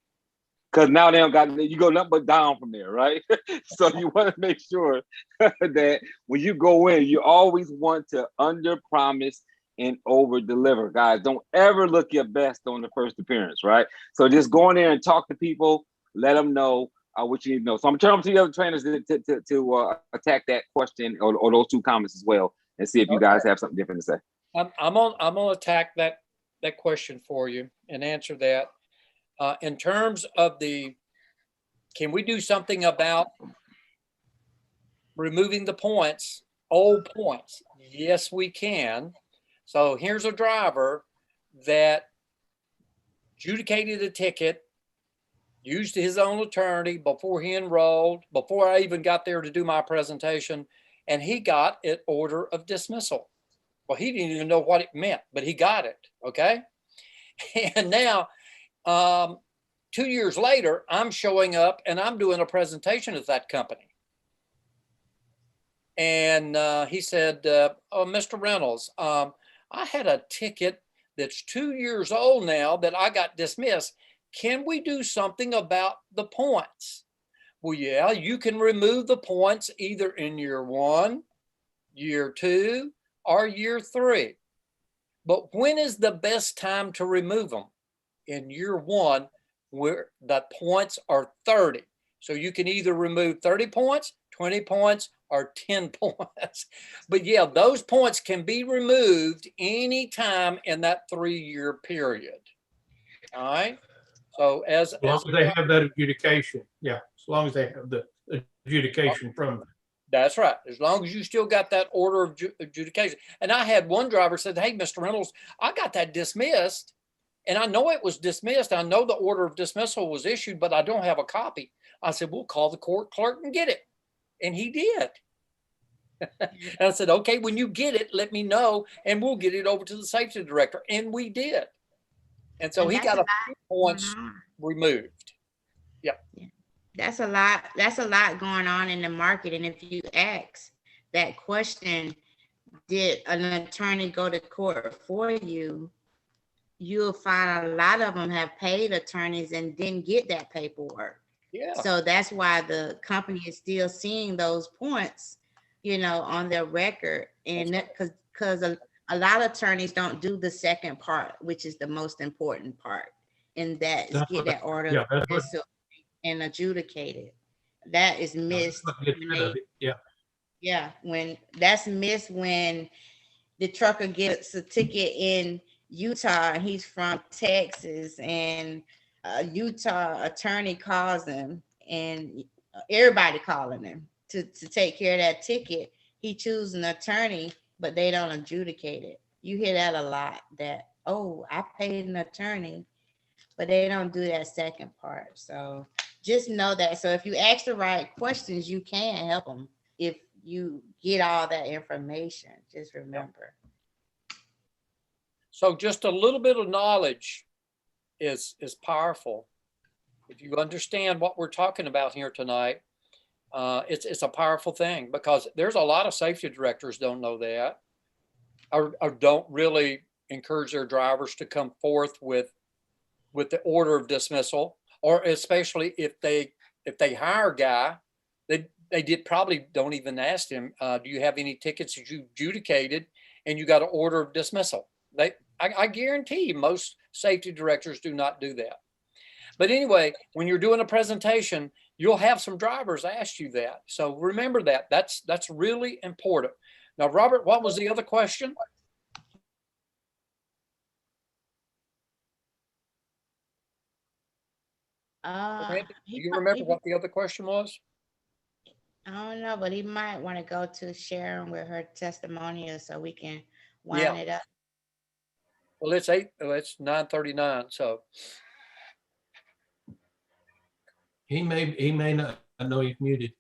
Because now they don't got, you go nothing but down from there, right? So you want to make sure that when you go in, you always want to under promise and over deliver. Guys, don't ever look your best on the first appearance, right? So just go in there and talk to people, let them know what you need to know. So I'm turning to the other trainers to attack that question or those 2 comments as well, and see if you guys have something different to say. I'm gonna attack that question for you and answer that. In terms of can we do something about removing the points, old points? Yes, we can. So here's a driver that adjudicated a ticket, used his own attorney before he enrolled, before I even got there to do my presentation, and he got an order of dismissal. Well, he didn't even know what it meant, but he got it, okay? And now, 2 years later, I'm showing up and I'm doing a presentation at that company. And he said, oh, Mr. Reynolds, I had a ticket that's 2 years old now that I got dismissed. Can we do something about the points? Well, yeah, you can remove the points either in year 1, year 2, or year 3. But when is the best time to remove them? In year 1, where the points are 30. So you can either remove 30 points, 20 points, or 10 points. But yeah, those points can be removed anytime in that 3-year period. All right. So As long as they have that adjudication. Yeah, as long as they have the adjudication from them. That's right. As long as you still got that order of adjudication. And I had one driver said, "Hey, Mr. Reynolds, I got that dismissed. And I know it was dismissed. I know the order of dismissal was issued, but I don't have a copy." I said, "We'll call the court clerk and get it." And he did. And I said, "Okay, when you get it, let me know and we'll get it over to the safety director." And we did. And so he got a few points removed. Yep. That's a lot. That's a lot going on in the market. And if you ask that question, did an attorney go to court for you? You'll find a lot of them have paid attorneys and didn't get that paperwork. Yeah. So that's why the company is still seeing those points, you know, on their record. And because a lot of attorneys don't do the second part, which is the most important part. And that is get that order and adjudicated. That is missed. Yeah. When that's missed when the trucker gets a ticket in Utah and he's from Texas, and a Utah attorney calls him, and everybody calling him to take care of that ticket. He chooses an attorney, but they don't adjudicate it. You hear that a lot, that, "Oh, I paid an attorney," but they don't do that second part. So just know that. So if you ask the right questions, you can help them if you get all that information. Just remember. So just a little bit of knowledge is powerful. If you understand what we're talking about here tonight, it's a powerful thing, because there's a lot of safety directors don't know that, or don't really encourage their drivers to come forth with the order of dismissal, or especially if they hire a guy, they probably don't even ask him, "Do you have any tickets that you adjudicated?" And you got an order of dismissal. I guarantee you most safety directors do not do that. But anyway, when you're doing a presentation, you'll have some drivers ask you that. So remember that. That's really important. Now, Robert, what was the other question? Do you remember what the other question was? I don't know, but he might want to go to Sharon with her testimonial so we can wind it up. Well, it's 9:39. So He may not. I know he's muted.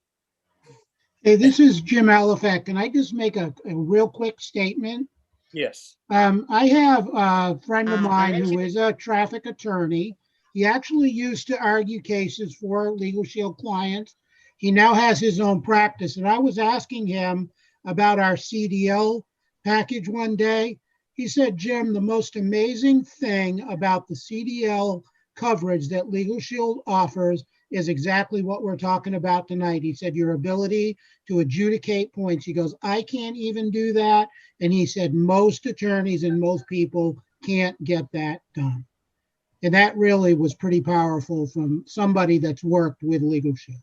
Hey, this is Jim Alifak. Can I just make a real quick statement? yes. I have a friend of mine who is a traffic attorney. He actually used to argue cases for LegalShield clients. He now has his own practice. And I was asking him about our CDL package one day. He said, "Jim, the most amazing thing about the CDL coverage that LegalShield offers is exactly what we're talking about tonight." He said, "Your ability to adjudicate points." He goes, "I can't even do that." And he said, most attorneys and most people can't get that done. And that really was pretty powerful from somebody that's worked with LegalShield.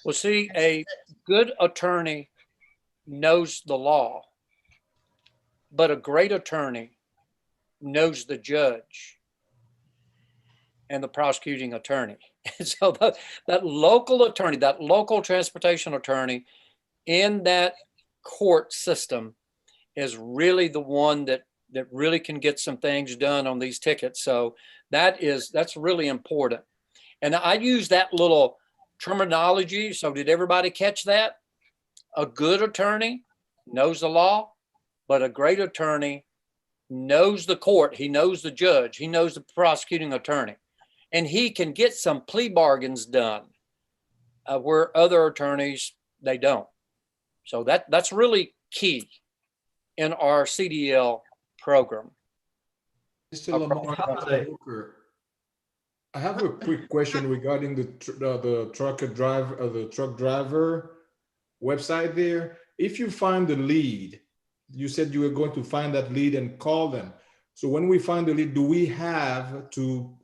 Well, see, a good attorney knows the law, but a great attorney knows the judge and the prosecuting attorney. And so that local attorney, that local transportation attorney in that court system is really the one that really can get some things done on these tickets. So that's really important. And I use that little terminology. So did everybody catch that? A good attorney knows the law, but a great attorney knows the court. He knows the judge. He knows the prosecuting attorney. And he can get some plea bargains done where other attorneys, they don't. So that's really key in our CDL program. Mr. Lamar, I have a quick question regarding the the truck driver website there. If you find the lead, you said you were going to find that lead and call them. So when we find the lead, do we have to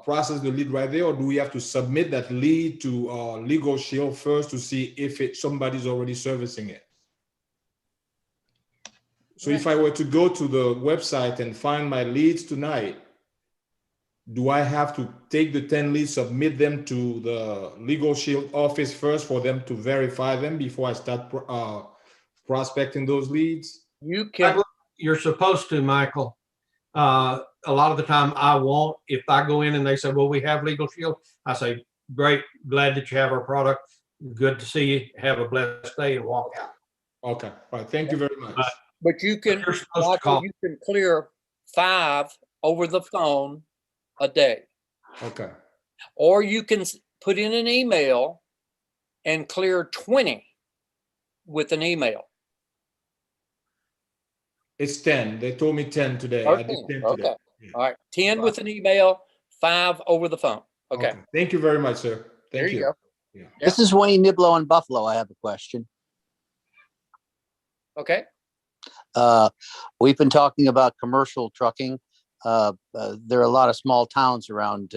process the lead right there, or do we have to submit that lead to LegalShield first to see if somebody's already servicing it? So if I were to go to the website and find my leads tonight, do I have to take the 10 leads, submit them to the LegalShield office first for them to verify them before I start prospecting those leads? You can, You're supposed to, Michael. A lot of the time I won't. If I go in and they say, well, we have LegalShield, I say, great, glad that you have our product. Good to see you. Have a blessed day and walk out. Okay, all right, thank you very much. but you can, You're supposed to Michael, call. you can clear 5 over the phone a day. Okay, Or you can put in an email and clear 20 with an email. it's 10. They told me 10 today. Or I did 10 okay. today. Yeah. All right. 10 with an email, 5 over the phone. Okay. Thank you very much, sir. There Thank you you. go. Yeah. This is Wayne Niblo in Buffalo. I have a question. Okay. We've been talking about commercial trucking. There are a lot of small towns around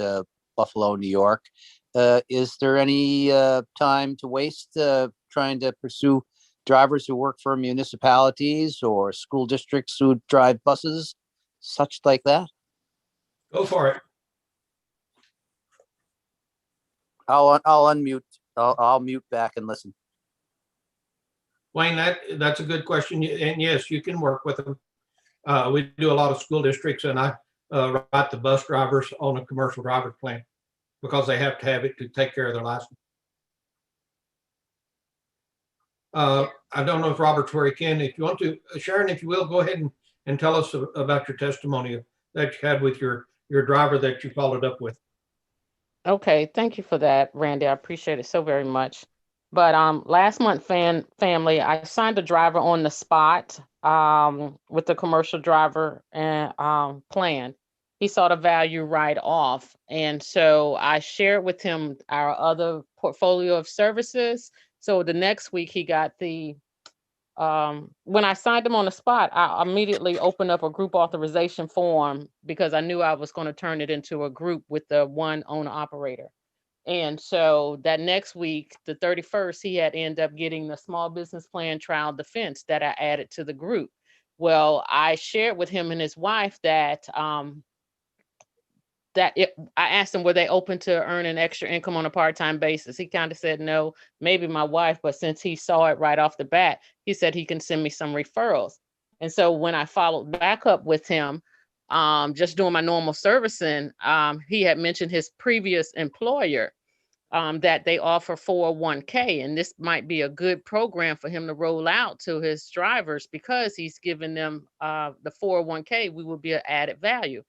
Buffalo, New York. Is there any time to waste trying to pursue drivers who work for municipalities or school districts who drive buses, such like that? Go for it. I'll unmute. I'll mute back and listen. Wayne, that's a good question. And yes, you can work with them. We do a lot of school districts, and I write the bus drivers on a commercial driver plan because they have to have it to take care of their license. I don't know if Robert's where he can. If you want to, Sharon, if you will, go ahead and tell us about your testimony that you had with your driver that you followed up with. Okay, thank you for that, Randy. I appreciate it so very much. But last month, family, I signed a driver on the spot with the commercial driver and plan. He saw the value right off, and so I shared with him our other portfolio of services. So the next week, he got the when I signed him on the spot, I immediately opened up a group authorization form because I knew I was going to turn it into a group with the one owner operator. And so that next week, the 31st, he had ended up getting the small business plan trial defense that I added to the group. Well, I shared with him and his wife that I asked him, were they open to earning extra income on a part-time basis? He kind of said, no, maybe my wife, but since he saw it right off the bat, he said he can send me some referrals. And so when I followed back up with him, just doing my normal servicing, he had mentioned his previous employer that they offer 401k, and this might be a good program for him to roll out to his drivers because he's giving them the 401k, we will be an added value.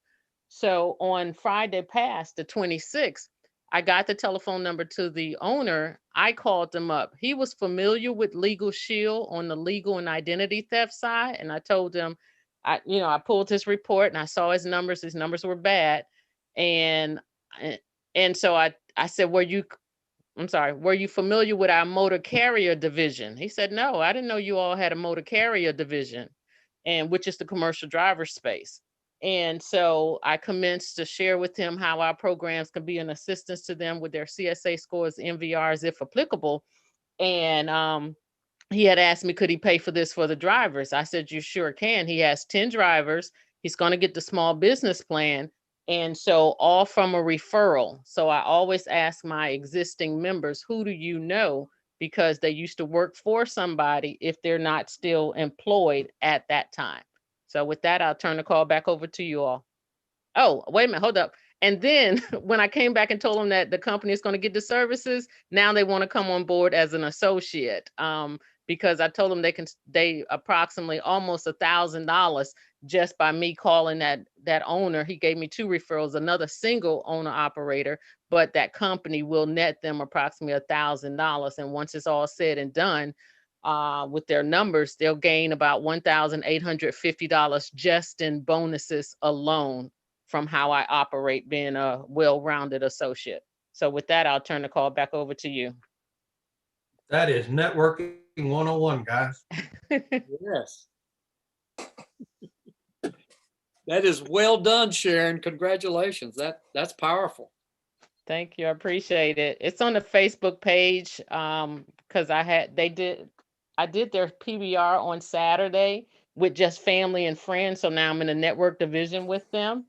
So on Friday past, the 26th, I got the telephone number to the owner. I called him up. He was familiar with LegalShield on the legal and identity theft side. And I told him, I pulled his report and I saw his numbers. His numbers were bad. And so I said, were you familiar with our motor carrier division? He said, no, I didn't know you all had a motor carrier division, and which is the commercial driver space. And so I commenced to share with him how our programs can be an assistance to them with their CSA scores, MVRs, if applicable. And he had asked me, could he pay for this for the drivers? I said, you sure can. He has 10 drivers. He's going to get the small business plan. And so all from a referral. So I always ask my existing members, who do you know? Because they used to work for somebody if they're not still employed at that time. So with that, I'll turn the call back over to you all. Oh, wait a minute, hold up. And then when I came back and told them that the company is going to get the services, now they want to come on board as an associate because I told them they approximately almost $1,000 just by me calling that owner. He gave me 2 referrals, another single owner operator, but that company will net them approximately $1,000. And once it's all said and done, with their numbers, they'll gain about $1,850 just in bonuses alone from how I operate being a well-rounded associate. So with that, I'll turn the call back over to you. That is networking 101, guys. Yes. That is well done, Sharon. Congratulations. That's powerful. Thank you. I appreciate it. It's on the Facebook page because I did their PBR on Saturday with just family and friends. So now I'm in the network division with them.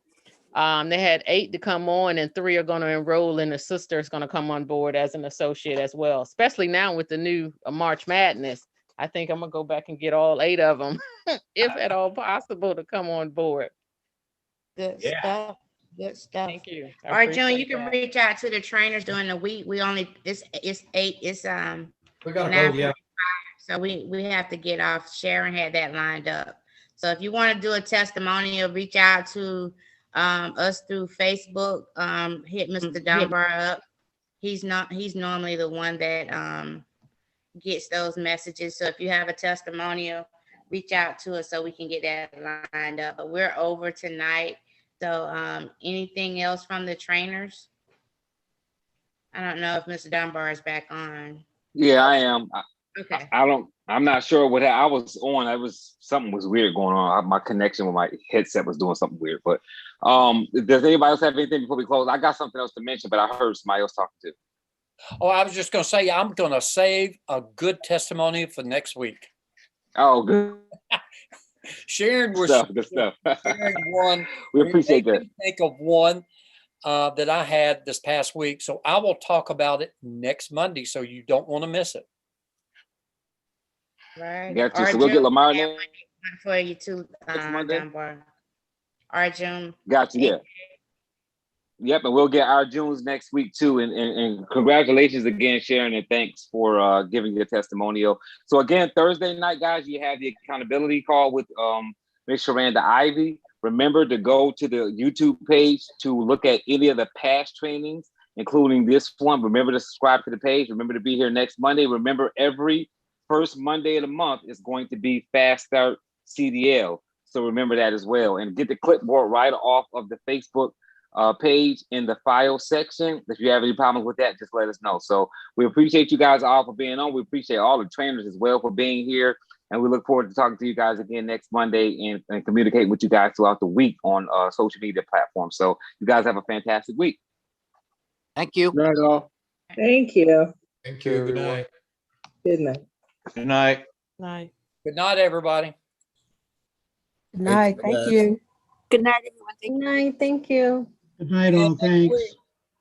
They had 8 to come on and 3 are going to enroll, and the sister is going to come on board as an associate as well, especially now with the new March Madness. I think I'm going to go back and get all 8 of them, if at all possible, to come on board. Good Yeah. stuff. Good stuff. Thank you. I All right, June, you appreciate can that. reach out to the trainers during the week. We only, it's 8, We gotta Now- go, yeah. so we have to get off. Sharon had that lined up. So if you want to do a testimonial, reach out to us through Facebook. Hit Mr. Dunbar up. He's normally the one that gets those messages. So if you have a testimonial, reach out to us so we can get that lined up. But we're over tonight. So anything else from the trainers? I don't know if Mr. Dunbar is back on. Yeah, I am. Okay. I'm not sure what I was on. Something was weird going on. My connection with my headset was doing something weird. But does anybody else have anything before we close? I got something else to mention, but I heard somebody else talking too. Oh, I was just going to say, I'm going to save a good testimony for next week. Oh, good Sharon was stuff. Good stuff. sharing one. We appreciate It made that. me think of one that I had this past week. So I will talk about it next Monday. So you don't want to miss it. Right. Got you. So we'll get Lamar now. For you too, Next Monday? Dunbar. All right, June. Got you. Yeah. Yep, and we'll get our Junes next week too. And congratulations again, Sharon, and thanks for giving your testimonial. So again, Thursday night, guys, you have the accountability call with Ms. Sherranda Ivey. Remember to go to the YouTube page to look at any of the past trainings, including this one. Remember to subscribe to the page. Remember to be here next Monday. Remember, every first Monday of the month is going to be Fast Start CDL. So remember that as well. And get the clipboard right off of the Facebook page in the file section. If you have any problems with that, just let us know. So we appreciate you guys all for being on. We appreciate all the trainers as well for being here. And we look forward to talking to you guys again next Monday and communicating with you guys throughout the week on social media platforms. So you guys have a fantastic week. Thank you. Not all. Thank you. Thank you. Good night. Good night. Good night. Night. Good night, everybody. Good night. Thank you. Good night, everyone. Good night. Thank you. Good night, all. Thanks.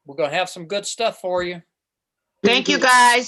We're going to have some good stuff for you. Thank you, guys.